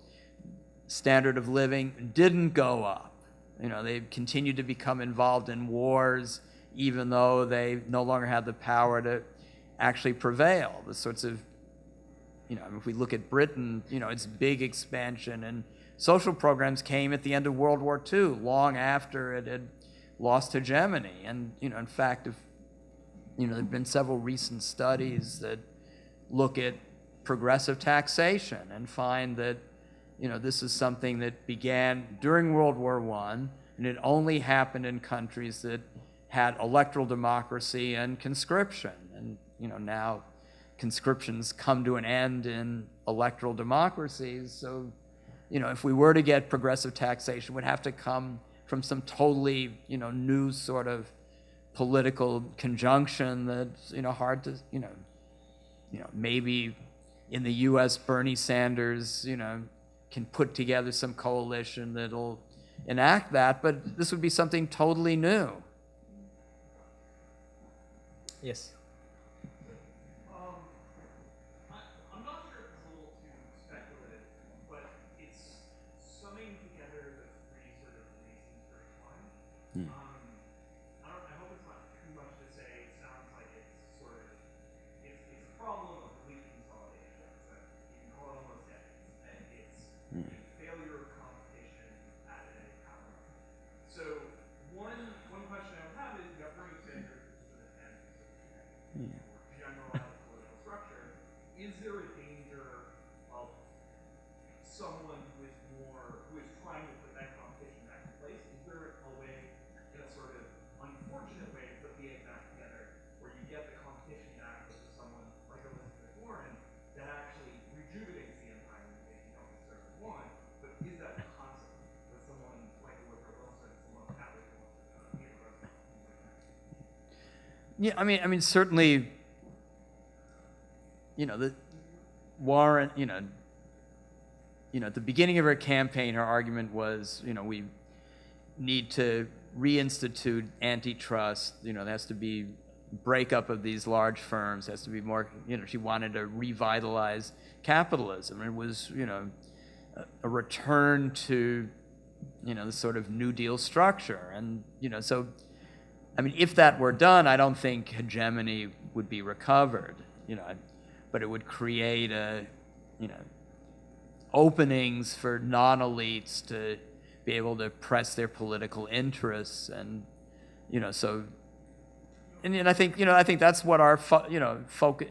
standard of living didn't go up. They continued to become involved in wars, even though they no longer had the power to actually prevail. The sorts of, if we look at Britain, its big expansion and social programs came at the end of World War II, long after it had lost hegemony. And, in fact, there have been several recent studies that look at progressive taxation and find that this is something that began during World War I, and it only happened in countries that had electoral democracy and conscription. And, now conscription's come to an end in electoral democracies. So, if we were to get progressive taxation, it would have to come from some totally, new sort of political conjunction that's, hard to, maybe in the U.S. Bernie Sanders, can put together some coalition that'll enact that, but this would be something totally new. Yes. I'm not sure if it's a little too speculative, but it's summing together the three sort of reasons for decline. I hope it's not too much to say. It sounds like it's sort of it's a problem of weak consolidation. So you can call it almost ethics, and it's failure of competition at a power level. So one question I would have is, Bernie Sanders and generalized political structure. Is there a danger of someone who is trying to put that competition back in place? Is there a way, in a sort of unfortunate way, to put the egg back together, where you get the competition back with someone like Elizabeth Warren that actually rejuvenates the empire in ways you don't necessarily want? But is that possible with someone like Woodrow Wilson, someone like Howard Wilson, things like that? Yeah, I mean, certainly, the Warren, at the beginning of her campaign, her argument was, we need to reinstitute antitrust. There has to be breakup of these large firms. There has to be more. She wanted to revitalize capitalism. It was, a return to, the sort of New Deal structure. And so, I mean, if that were done, I don't think hegemony would be recovered. But it would create openings for non-elites to be able to press their political interests, and so, and I think that's what our focus.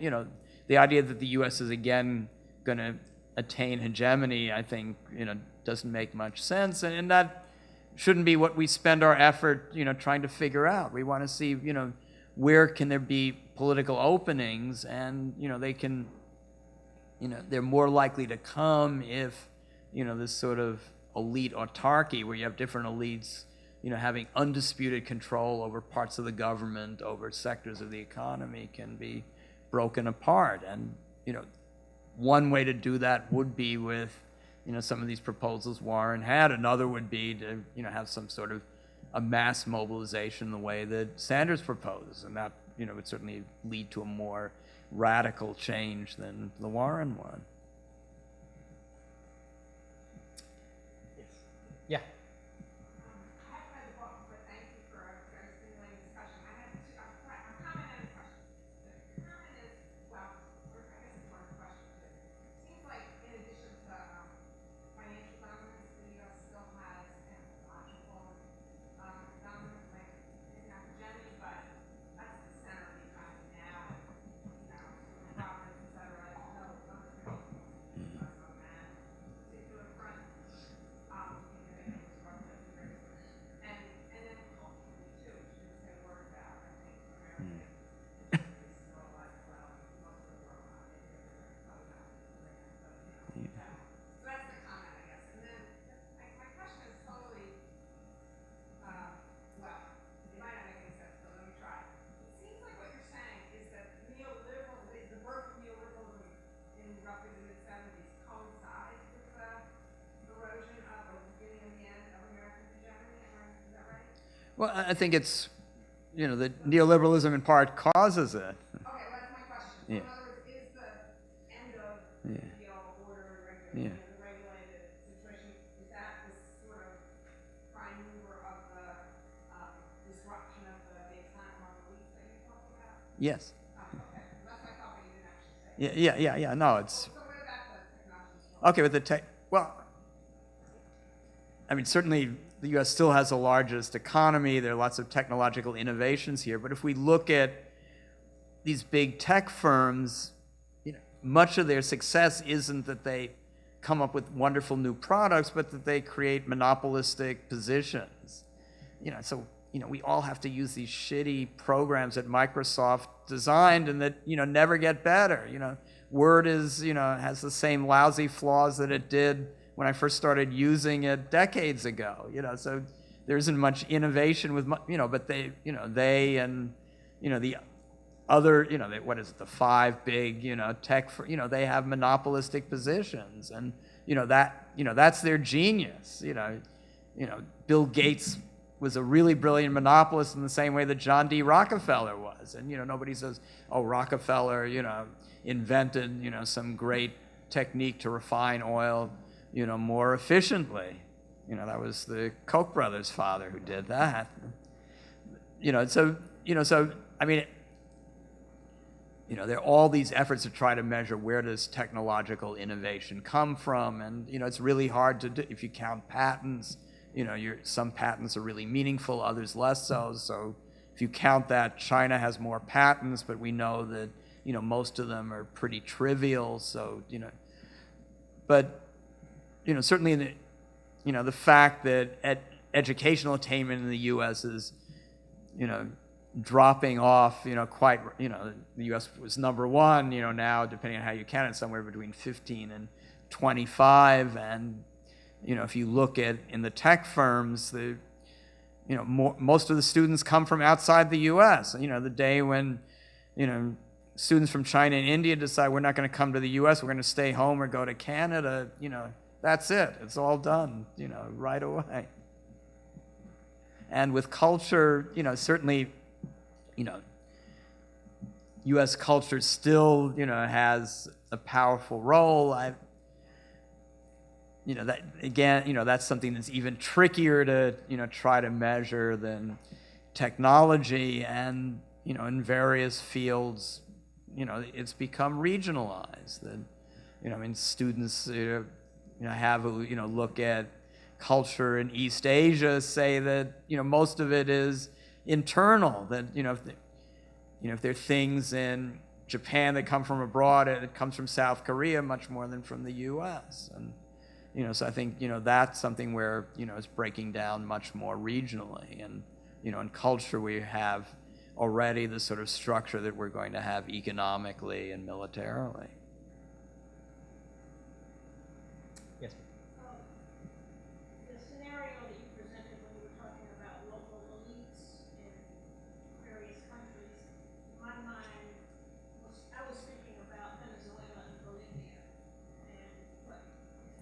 The idea that the U.S. is again going to attain hegemony, I think doesn't make much sense, and that shouldn't be what we spend our effort, trying to figure out. We want to see, where can there be political openings, and, they can, they're more likely to come if, this sort of elite autarky where you have different elites, having undisputed control over parts of the government, over sectors of the economy, can be broken apart. And, one way to do that would be with, some of these proposals Warren had. Another would be to, have some sort of a mass mobilization the way that Sanders proposes. And that, would certainly lead to a more radical change than the Warren one. Yeah. I haven't read the book, but thank you for a very stimulating discussion. I have a comment and a question. The comment is, well, or I guess it's more of a question too. It seems like in addition to financial dominance, the U.S. still has an logical dominance, like maybe not hegemony, but that's the center of the economy now. Profits, et cetera. No other countries on that particular front. And then culturally too, which you didn't say a word about. I think America is still alive and well in most of the world, not maybe everywhere, probably not everywhere, but so that's the comment, I guess. And then my question is totally, well, it might not make any sense, but let me try. It seems like what you're saying is that the birth of neoliberalism in roughly the mid-70s coincides with the erosion of the beginning and the end of American hegemony. Is that right? Well, I think it's, the neoliberalism in part causes it. Okay, well, that's my question. So Yeah. in other words, is the end of Yeah. the order, Yeah. the regulated situation, is that the sort of prime mover of the disruption of the big time among elites that you talked about? Yes. Okay, that's what I thought, but you didn't actually say. Yeah. No, it's So what about the technology? okay with the tech. Well, I mean, certainly the U.S. still has the largest economy. There are lots of technological innovations here. But if we look at these big tech firms, much of their success isn't that they come up with wonderful new products, but that they create monopolistic positions. So we all have to use these shitty programs that Microsoft designed and that never get better. Word is has the same lousy flaws that it did when I first started using it decades ago. So there isn't much innovation with but they and the other what is it, the five big tech they have monopolistic positions, and that's their genius. Bill Gates was a really brilliant monopolist in the same way that John D. Rockefeller was. And nobody says, oh, Rockefeller invented some great technique to refine oil more efficiently. That was the Koch brothers' father who did that. So I mean, there are all these efforts to try to measure where does technological innovation come from, and it's really hard to do if you count patents. Some patents are really meaningful, others less so. So if you count that, China has more patents, but we know that most of them are pretty trivial. So but certainly the fact that educational attainment in the U.S. is dropping off quite the U.S. was number one now, depending on how you count it, somewhere between 15 and 25, and if you look at in the tech firms, most of the students come from outside the U.S. The day when students from China and India decide we're not going to come to the U.S., we're going to stay home or go to Canada, that's it. It's all done, right away. And with culture, certainly, U.S. culture still, has a powerful role. That again, that's something that's even trickier to, try to measure than technology. And, in various fields, it's become regionalized. That, students, have a, look at culture in East Asia, say that, most of it is internal. That, if there are things in Japan that come from abroad, it comes from South Korea much more than from the U.S. And, So I think, that's something where, it's breaking down much more regionally. And, in culture, we have already the sort of structure that we're going to have economically and militarily. Yes. The scenario that you presented when you were talking about local elites in various countries, in my mind, I was thinking about Venezuela and Bolivia and what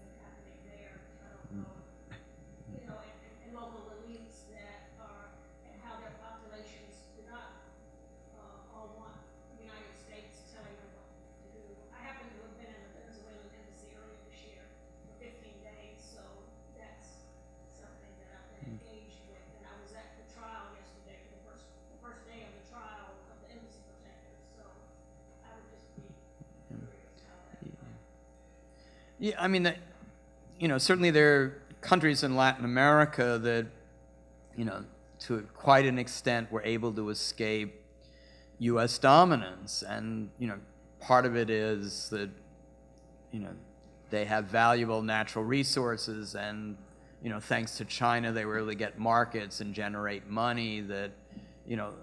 is happening there. I don't know, and local elites that are, and how their populations do not all want the United States telling them what to do. I happen to have been in the Venezuelan embassy earlier this year for 15 days, so that's something that I've been engaged with. And I was at the trial yesterday, the first day of the trial of the embassy protectors. So I would just be curious how that went. Yeah, I mean, certainly there are countries in Latin America that, to quite an extent were able to escape U.S. dominance. And, part of it is that, they have valuable natural resources and, thanks to China, they were able to get markets and generate money that,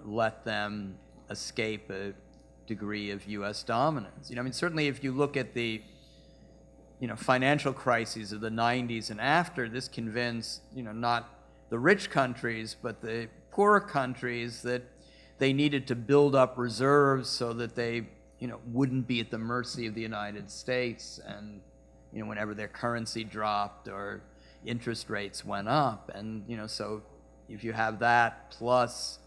let them escape a degree of U.S. dominance. Certainly if you look at the, financial crises of the 90s and after, this convinced, not the rich countries, but the poorer countries that they needed to build up reserves so that they, wouldn't be at the mercy of the United States and, whenever their currency dropped or interest rates went up. And, so if you have that plus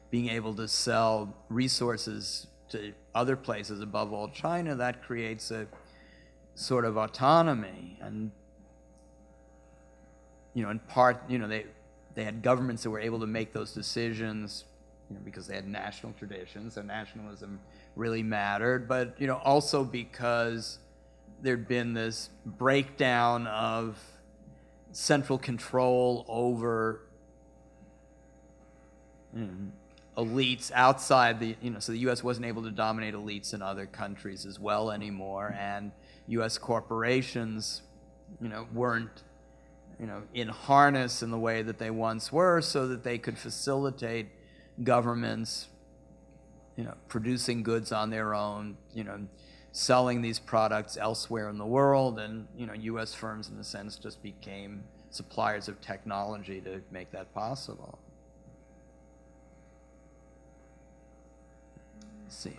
being able to sell resources to other places, above all China, that creates a sort of autonomy. And, in part, they had governments that were able to make those decisions, because they had national traditions, so nationalism really mattered, but, also because there'd been this breakdown of central control over elites outside the, so the U.S. wasn't able to dominate elites in other countries as well anymore, and U.S. corporations, weren't, in harness in the way that they once were, so that they could facilitate governments, producing goods on their own, selling these products elsewhere in the world, and, U.S. firms, in a sense, just became suppliers of technology to make that possible. Let's see.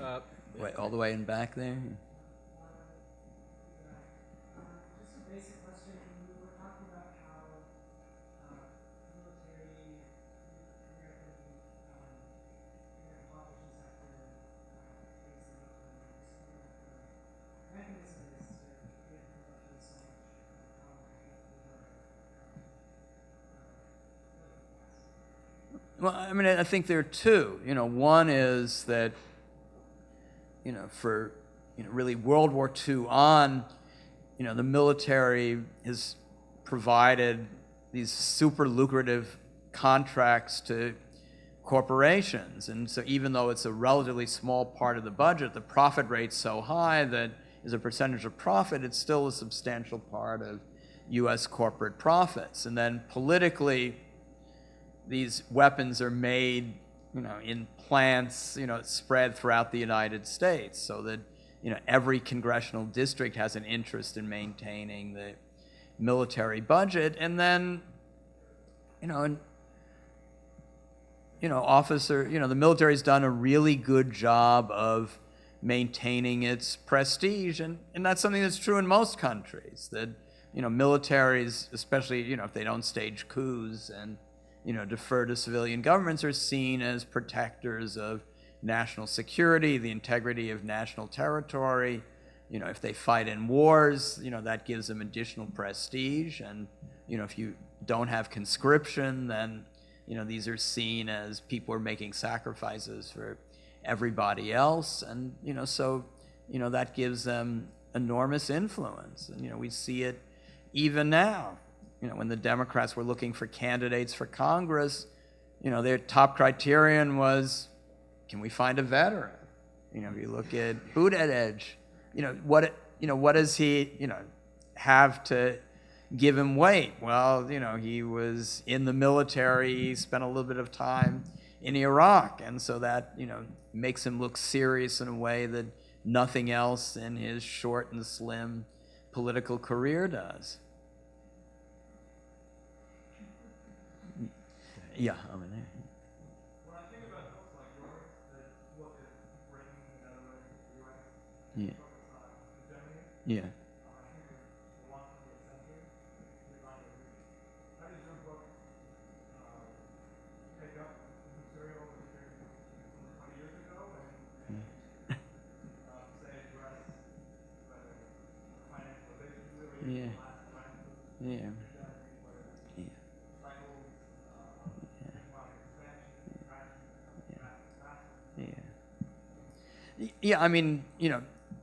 Wait, all the way in back there? Just a basic question. We were talking about how military American politicians have to face the mechanism is to give the Russians so much power Well, I think there are two. One is that, for, really World War II on, the military has provided these super lucrative contracts to corporations. And so even though it's a relatively small part of the budget, the profit rate's so high that as a percentage of profit, it's still a substantial part of U.S. corporate profits. And then politically, these weapons are made, in plants, spread throughout the United States, so that, every congressional district has an interest in maintaining the military budget. And then, the military's done a really good job of maintaining its prestige, and that's something that's true in most countries, that, militaries, especially, if they don't stage coups and, defer to civilian governments, are seen as protectors of national security, the integrity of national territory. If they fight in wars, that gives them additional prestige. And, if you don't have conscription, then, these are seen as people are making sacrifices for everybody else. And, so, that gives them enormous influence. And, we see it even now. When the Democrats were looking for candidates for Congress, their top criterion was, can we find a veteran? If you look at Buttigieg, what does he, have to give him weight. Well, he was in the military, he spent a little bit of time in Iraq, and so that, makes him look serious in a way that nothing else in his short and slim political career does. Yeah, over there. When I think about books like yours that look at Britain, the Netherlands, the US, Yeah. focus on hegemony, Yeah. I think it's the one from the century, you're not going to read. How does your book take up material that was written 20 years ago and say address whether financialization really Yeah. is the last financial Yeah. hegemony, whether Yeah. cycles, economic expansion, contraction, Yeah. Yeah, I mean,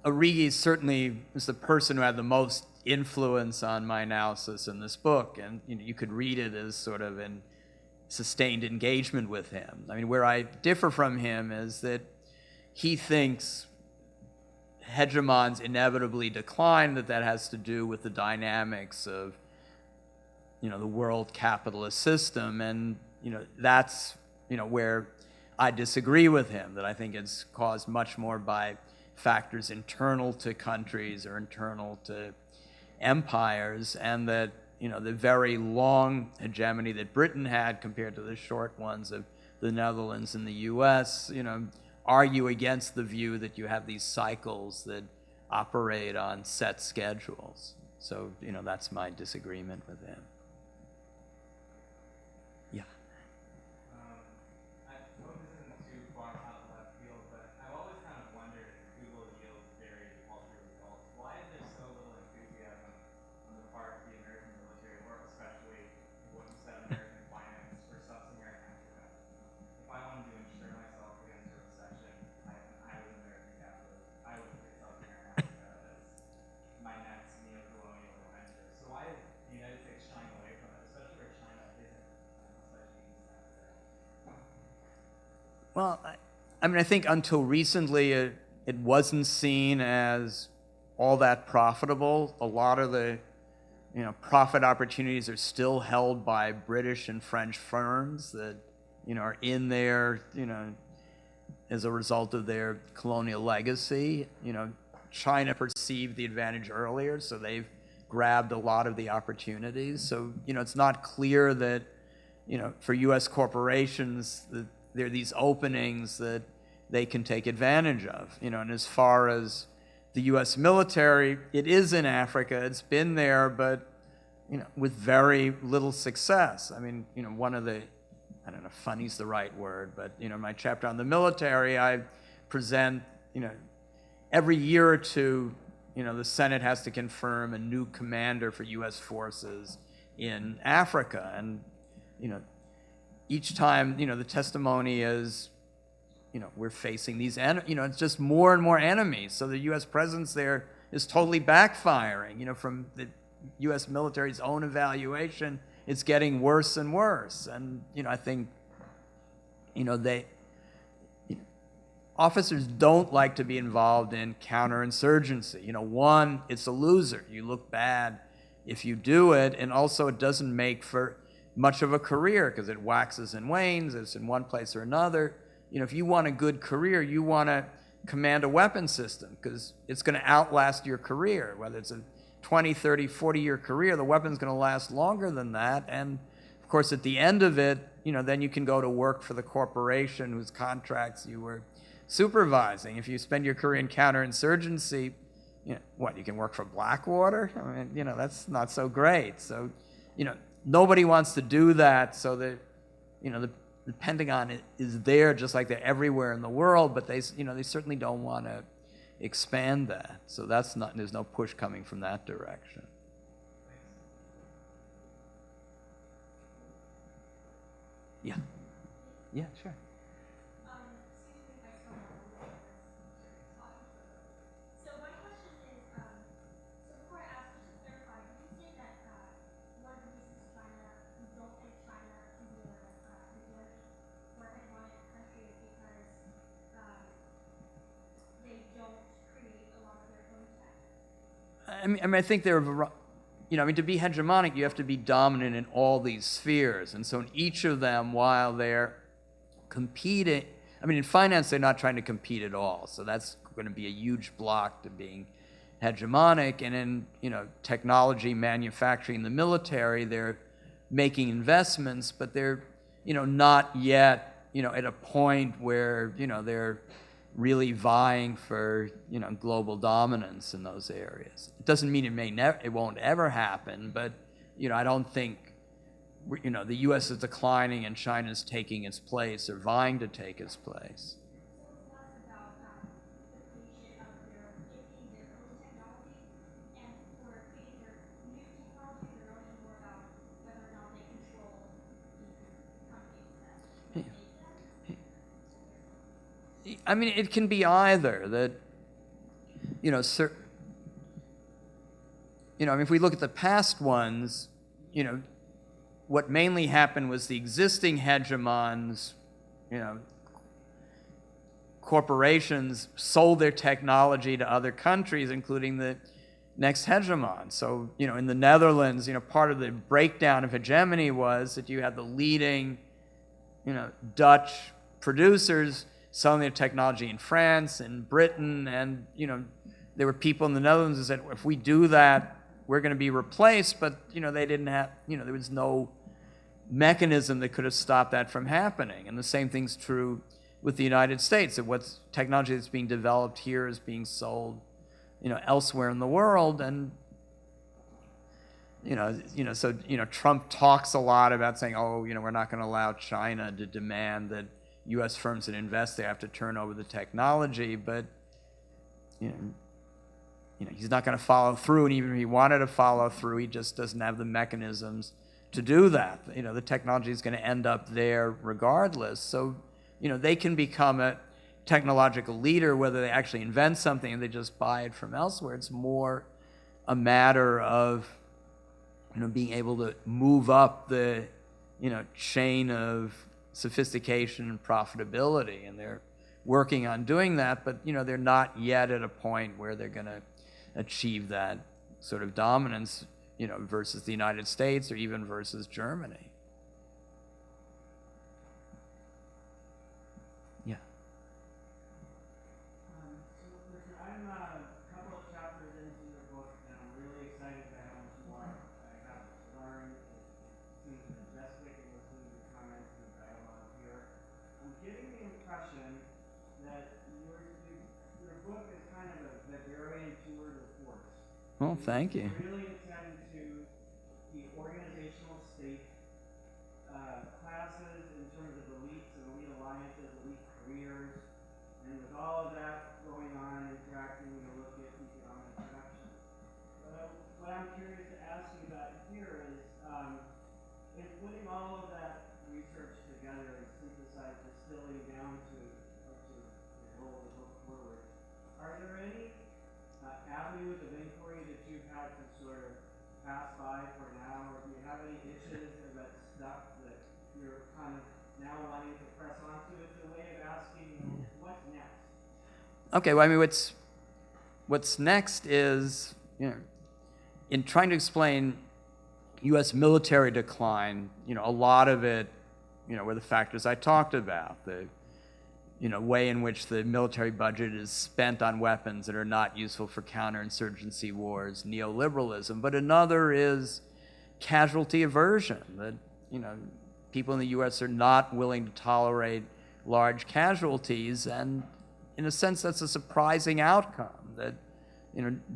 Arrighi certainly is the person who had the most influence on my analysis in this book, and you could read it as sort of in sustained engagement with him. I mean, where I differ from him is that he thinks hegemons inevitably decline, that has to do with the dynamics of the world capitalist system, and that's where I disagree with him, that I think it's caused much more by factors internal to countries or internal to empires, and that the very long hegemony that Britain had compared to the short ones of the Netherlands and the US, argue against the view that you have these cycles that operate on set schedules. So, that's my disagreement with him. Yeah. I hope this isn't too far out left field, but I've always kind of wondered if Google yields very paltry results. Why is there so little enthusiasm on the part of the American military, or especially what you said, American finance for sub-Saharan Africa? If I wanted to insure myself against a recession, I was an American capitalist. I would pick sub-Saharan Africa as my next neo-colonial adventure. So why is the United States shying away from it, especially where China isn't such a disaster? Well, I think until recently it wasn't seen as all that profitable. A lot of the profit opportunities are still held by British and French firms that are in there as a result of their colonial legacy. China perceived the advantage earlier, so they've grabbed a lot of the opportunities. So it's not clear that for U.S. corporations that there are these openings that they can take advantage of. And as far as the U.S. military, it is in Africa. It's been there, but with very little success. I mean, one of the, I don't know if funny's the right word, but my chapter on the military, I present, every year or two, the Senate has to confirm a new commander for U.S. forces in Africa, and each time, the testimony is, we're facing these, it's just more and more enemies. So the U.S. presence there is totally backfiring. From the U.S. military's own evaluation, it's getting worse and worse. And, I think, officers don't like to be involved in counterinsurgency. One, it's a loser. You look bad if you do it, and also it doesn't make for much of a career because it waxes and wanes. It's in one place or another. If you want a good career, you want to command a weapon system because it's going to outlast your career. Whether it's a 20, 30, 40-year career, the weapon's going to last longer than that. And, of course, at the end of it, then you can go to work for the corporation whose contracts you were supervising. If you spend your career in counterinsurgency, you can work for Blackwater? I mean, that's not so great. So, nobody wants to do that, so that, the Pentagon is there just like they're everywhere in the world, but they certainly don't want to expand that. So there's no push coming from that direction. Yeah. Yeah, sure. So my question is, so before I ask, just to clarify, did you say that one of the reasons China, you don't think China can be a hegemony or hegemonic country is because they don't create a lot of their own tech? I think there are I mean, to be hegemonic, you have to be dominant in all these spheres. And so in each of them, while they're competing, I mean, in finance, they're not trying to compete at all. So that's going to be a huge block to being hegemonic. And in, technology, manufacturing, the military, they're making investments, but they're, not yet, at a point where, they're really vying for, global dominance in those areas. It doesn't mean it won't ever happen, but, I don't think, the U.S. is declining and China is taking its place or vying to take its place. So it's less about depletion of gifting their own technology, and for creating their new technology, they're only more about whether or not they control the companies that make them. I mean, it can be either that, I mean, if we look at the past ones, what mainly happened was the existing hegemons, corporations sold their technology to other countries, including the next hegemon. So, in the Netherlands, part of the breakdown of hegemony was that you had the leading, Dutch producers selling their technology in France and Britain, and, there were people in the Netherlands who said, if we do that, we're going to be replaced, but, they didn't have, there was no mechanism that could have stopped that from happening. And the same thing's true with the United States, that what's technology that's being developed here is being sold, elsewhere in the world. And, so, Trump talks a lot about saying, we're not going to allow China to demand that U.S. firms that invest there have to turn over the technology, but, he's not going to follow through, and even if he wanted to follow through, he just doesn't have the mechanisms to do that. The technology is going to end up there regardless. So, they can become a technological leader, whether they actually invent something and they just buy it from elsewhere. It's more a matter of, being able to move up the, chain of sophistication and profitability. And they're working on doing that, but, they're not yet at a point where they're going to achieve that sort of dominance, versus the United States or even versus Germany. Yeah. So, Richard, I'm a couple of chapters into your book, and I'm really excited by how much more I have learned. It seems an investment in listening to your comments and the dialogue here. I'm getting the impression that your book is kind of a Weberian tour de force. Well, thank you. Really attend to the organizational state, classes in terms of elites and elite alliances, elite careers, and with all of that going on, interacting, you look at economic production. But what I'm curious to ask you about here is, in putting all of that research together and synthesized, distilling down to roll the book forward, are there any avenues of inquiry that you've had to sort of pass by for now, or do you have any itches that stuck that you're kind of now wanting to press onto? It's a way of asking, what's next? Okay, well, I mean, what's next is, in trying to explain U.S. military decline, a lot of it, were the factors I talked about, the way in which the military budget is spent on weapons that are not useful for counterinsurgency wars, neoliberalism. But another is casualty aversion, that, people in the U.S. are not willing to tolerate large casualties, and in a sense that's a surprising outcome, that,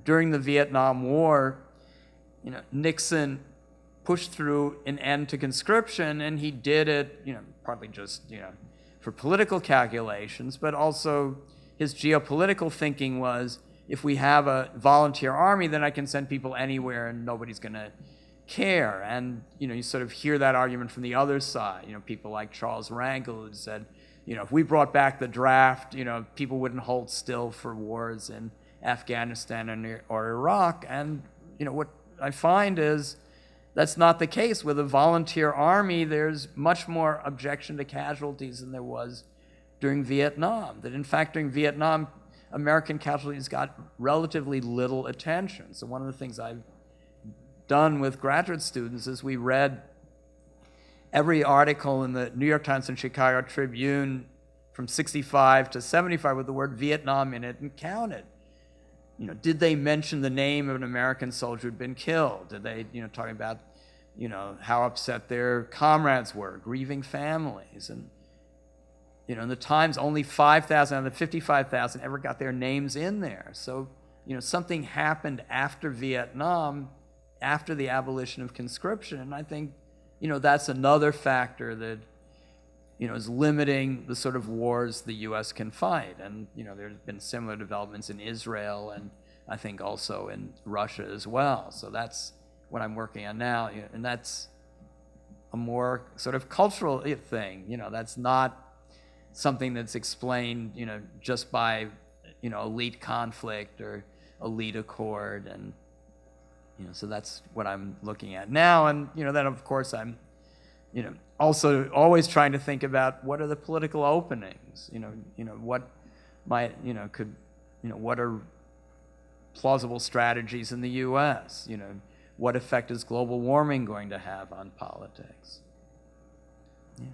during the Vietnam War, Nixon pushed through an end to conscription, and he did it, partly just, for political calculations, but also his geopolitical thinking was, if we have a volunteer army, then I can send people anywhere and nobody's going to care. And, you sort of hear that argument from the other side. People like Charles Rangel, who said, if we brought back the draft, people wouldn't hold still for wars in Afghanistan or Iraq. And, what I find is that's not the case. With a volunteer army, there's much more objection to casualties than there was during Vietnam. That in fact, during Vietnam, American casualties got relatively little attention. So one of the things I've done with graduate students is we read every article in the New York Times and Chicago Tribune from 65 to 75 with the word Vietnam in it and counted. Did they mention the name of an American soldier who'd been killed? Did they, talking about, how upset their comrades were, grieving families? And, in the Times, only 5,000 out of the 55,000 ever got their names in there. So, something happened after Vietnam, after the abolition of conscription. And I think, that's another factor that, is limiting the sort of wars the U.S. can fight. And, there's been similar developments in Israel and I think also in Russia as well. So that's what I'm working on now. And that's a more sort of cultural thing. That's not something that's explained, just by, elite conflict or elite accord. And, so that's what I'm looking at now. And, then of course I'm, also always trying to think about what are the political openings, what might, what are plausible strategies in the U.S., what effect is global warming going to have on politics? Yeah.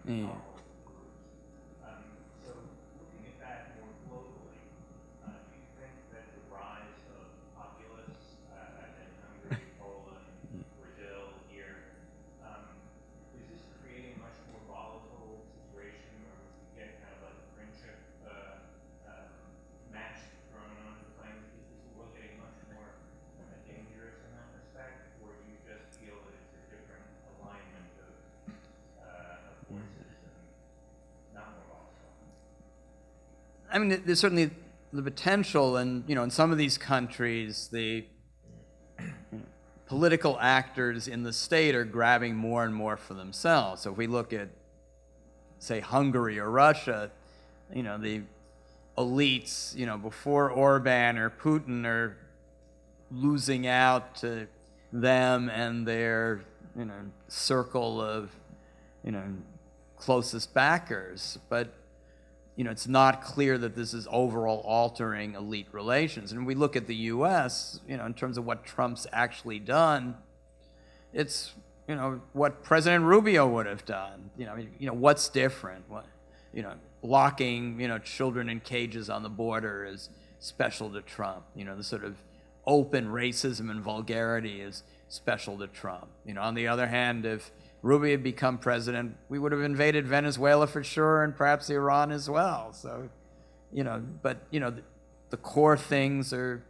Yeah. So looking at that more globally, do you think that the rise of populists in Hungary, Poland, Brazil, here, is this creating a much more volatile situation where we get kind of like a friendship match thrown onto the playing? Is this world getting much more dangerous in that respect, or do you just feel that it's a different alignment of forces? I mean, there's certainly the potential, and in some of these countries, the political actors in the state are grabbing more and more for themselves. So if we look at, say, Hungary or Russia, the elites, before Orban or Putin are losing out to them and their, circle of, closest backers, but it's not clear that this is overall altering elite relations. And we look at the U.S., in terms of what Trump's actually done, it's, what President Rubio would have done. What's different? What, locking, children in cages on the border is special to Trump. The sort of open racism and vulgarity is special to Trump. On the other hand, if Rubio had become president, we would have invaded Venezuela for sure, and perhaps Iran as well. So, but the core things are,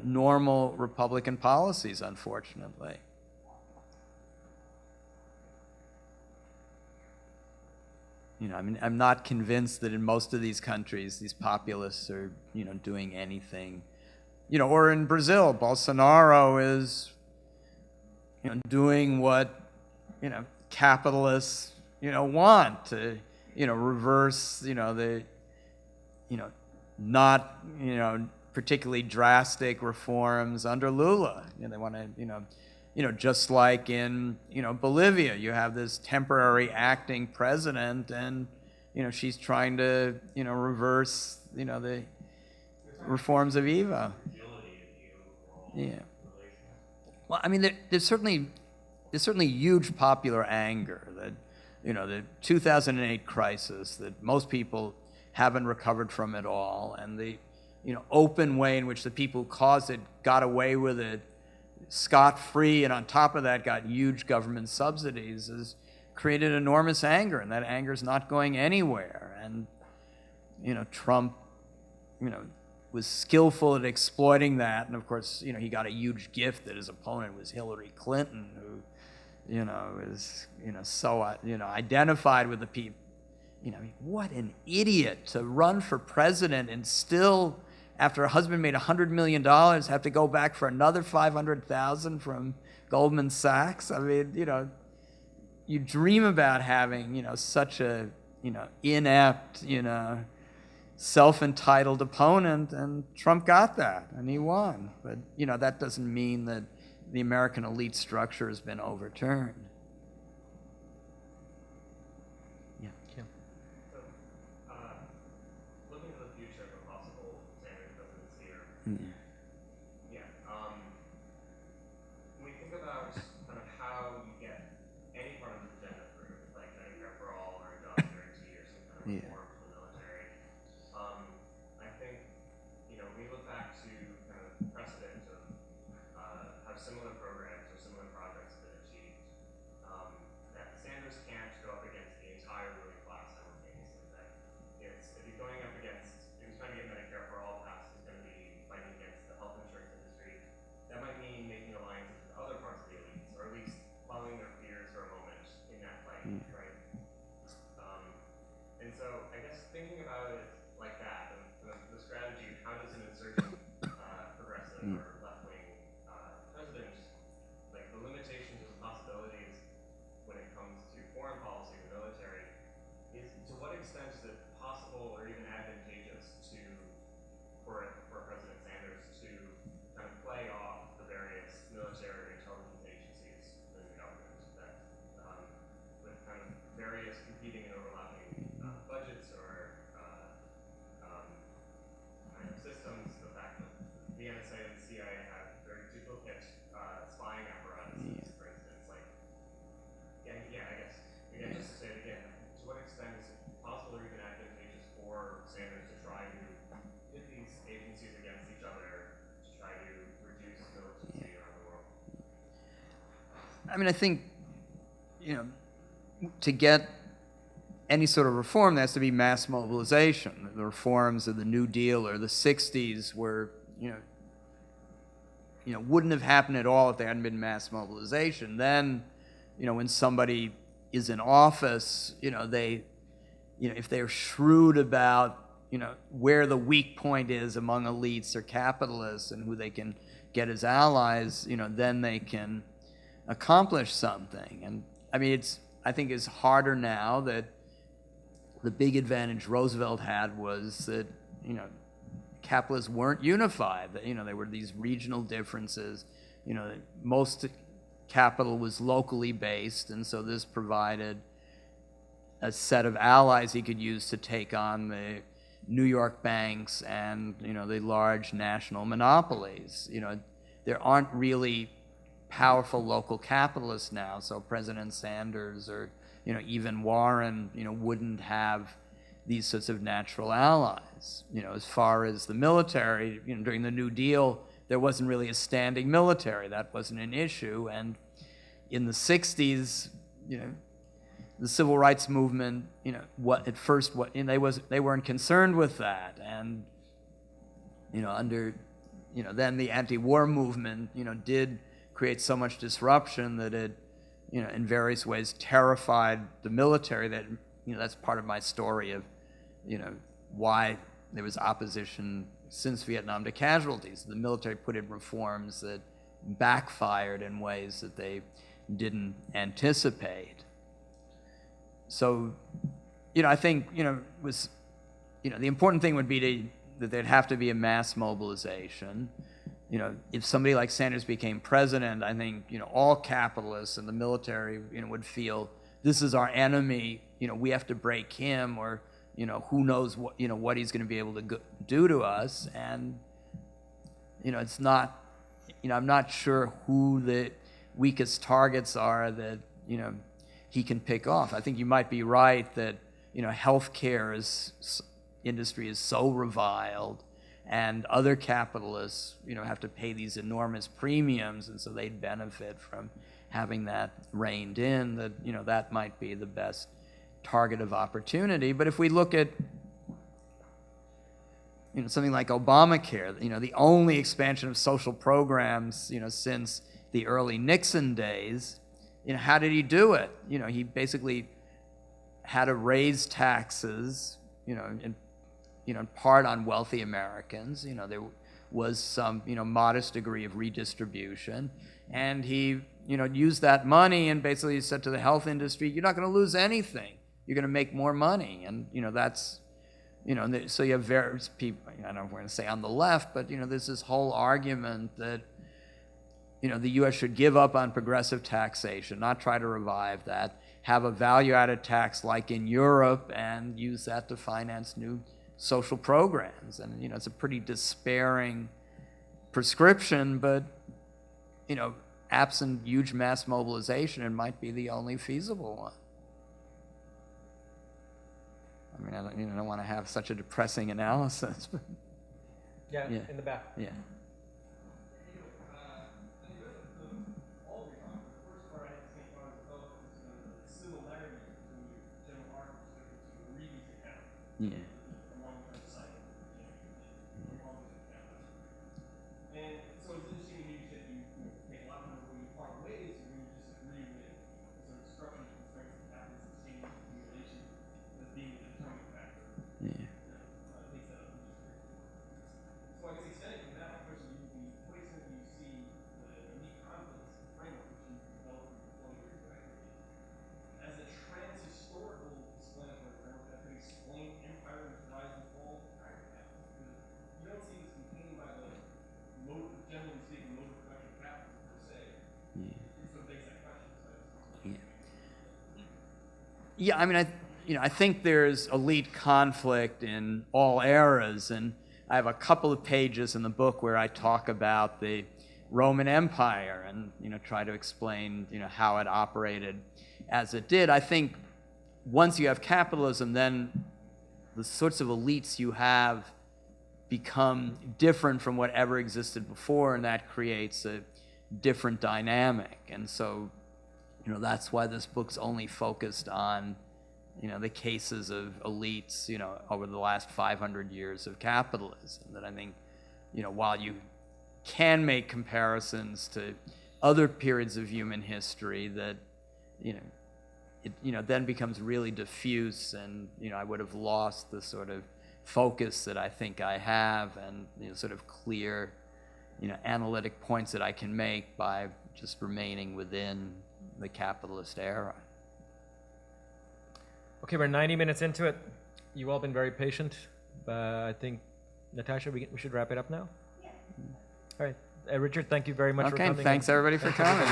normal Republican policies, unfortunately. I'm not convinced that in most of these countries, these populists are, doing anything. Or in Brazil, Bolsonaro is, doing what capitalists, want to, reverse, the, not, particularly drastic reforms under Lula. They want to, just like in, Bolivia, you have this temporary acting president, and, she's trying to, reverse, the reforms of Evo. Yeah. Well, I mean, there's certainly huge popular anger that, the 2008 crisis that most people haven't recovered from at all, and the, open way in which the people who caused it got away with it scot-free, and on top of that got huge government subsidies, has created enormous anger, and that anger is not going anywhere. And, Trump, was skillful at exploiting that, and of course, he got a huge gift that his opponent was Hillary Clinton, who, is, so, identified with the people. What an idiot to run for president and still, after her husband made $100 million, have to go back for another $500,000 from Goldman Sachs. I mean, you dream about having, such a, inept, self-entitled opponent, and Trump got that, and he won. But, that doesn't mean that, the American elite structure has been overturned. Yeah. So, looking to the future of a possible Sanders presidency, or when we think about kind of how you get any part of the agenda through, like Medicare for all or a job guarantee or some kind of reform for the military, I think, we look back to kind of precedent of how similar programs or similar projects have been achieved. That Sanders can't go up against the entire ruling class simultaneously. That if he's going up against, if he's trying to get Medicare for all passed, he's going to be fighting against the health insurance industry. That might mean making alliances with other parts of the elites, or at least following their fears for a moment in that fight, right? And so I guess thinking about it like that, the strategy, how does an insurgent progressive or left-wing president, like the limitations or the possibilities when it comes to foreign policy and the military, is to what extent is it possible or even advantageous for President Sanders to kind of play off the various military or intelligence agencies within the government that with kind of various competing and overlapping budgets or kind of systems, the fact that the NSA and the CIA have very duplicate spying apparatuses, for instance, like, I guess, again, just to say it again, to what extent is it possible or even advantageous for Sanders to try to pit these agencies against each other to try to reduce militancy around the world? I mean, I think, to get any sort of reform, there has to be mass mobilization. The reforms of the New Deal or the 60s were, wouldn't have happened at all if there hadn't been mass mobilization. Then, when somebody is in office, if they're shrewd about, where the weak point is among elites or capitalists and who they can get as allies, then they can accomplish something. And I mean, I think it's harder now. That the big advantage Roosevelt had was that, capitalists weren't unified. That, there were these regional differences. Most capital was locally based, and so this provided a set of allies he could use to take on the New York banks and, the large national monopolies. There aren't really powerful local capitalists now, so President Sanders or, even Warren, wouldn't have these sorts of natural allies. As far as the military, during the New Deal, there wasn't really a standing military. That wasn't an issue. And in the 60s, the civil rights movement, they weren't concerned with that. And, then the anti-war movement, did create so much disruption that it, in various ways terrified the military. That, that's part of my story of, why there was opposition since Vietnam to casualties. The military put in reforms that backfired in ways that they didn't anticipate. So, I think, was, the important thing would be that there'd have to be a mass mobilization. If somebody like Sanders became president, I think, all capitalists and the military, would feel this is our enemy. We have to break him, or, who knows what, what he's going to be able to do to us. And, it's not, I'm not sure who the weakest targets are that, he can pick off. I think you might be right that, healthcare industry is so reviled, and other capitalists, have to pay these enormous premiums, and so they'd benefit from having that reined in. That, that might be the best target of opportunity. But if we look at, something like Obamacare, the only expansion of social programs, since the early Nixon days, how did he do it? He basically had to raise taxes, in part on wealthy Americans. There was some, modest degree of redistribution. And he, used that money and basically said to the health industry, you're not going to lose anything. You're going to make more money. And, that's, so you have various people, I don't know if we're going to say on the left, but, there's this whole argument that, the U.S. should give up on progressive taxation, not try to revive that, have a value-added tax like in Europe, and use that to finance new social programs. And, it's a pretty despairing prescription, but, absent huge mass mobilization, it might be the only feasible one. I mean, I don't want to have such a depressing analysis, but Yeah, Yeah. in the back. yeah. Yeah. And so it's interesting when you said you take Lachmann when you part ways, and you disagree with sort of structural constraints that happens in exchange and accumulation as being the determining factor. Yeah. Takes that up from just so I guess extending from that, my question would be, to what extent do you see the unique conflicts framework which you developed in the 20 years practically as a trans-historical explanatory framework that could explain empire's rise and fall prior to that? Because you don't see this contained by the generally speaking, mode of production capitalism per se. It sort of begs that question. Yeah, I mean, I think there's elite conflict in all eras, and I have a couple of pages in the book where I talk about the Roman Empire and try to explain how it operated as it did. I think once you have capitalism, then the sorts of elites you have become different from whatever existed before, and that creates a different dynamic. And so, that's why this book's only focused on, the cases of elites, over the last 500 years of capitalism. That I think, while you can make comparisons to other periods of human history, that, it then becomes really diffuse, and, I would have lost the sort of focus that I think I have, and sort of clear, analytic points that I can make by just remaining within the capitalist era. Okay, we're 90 minutes into it. You've all been very patient. I think, Natasha, we should wrap it up now? Yeah. All right. Richard, thank you very much for Okay, coming. thanks everybody for coming.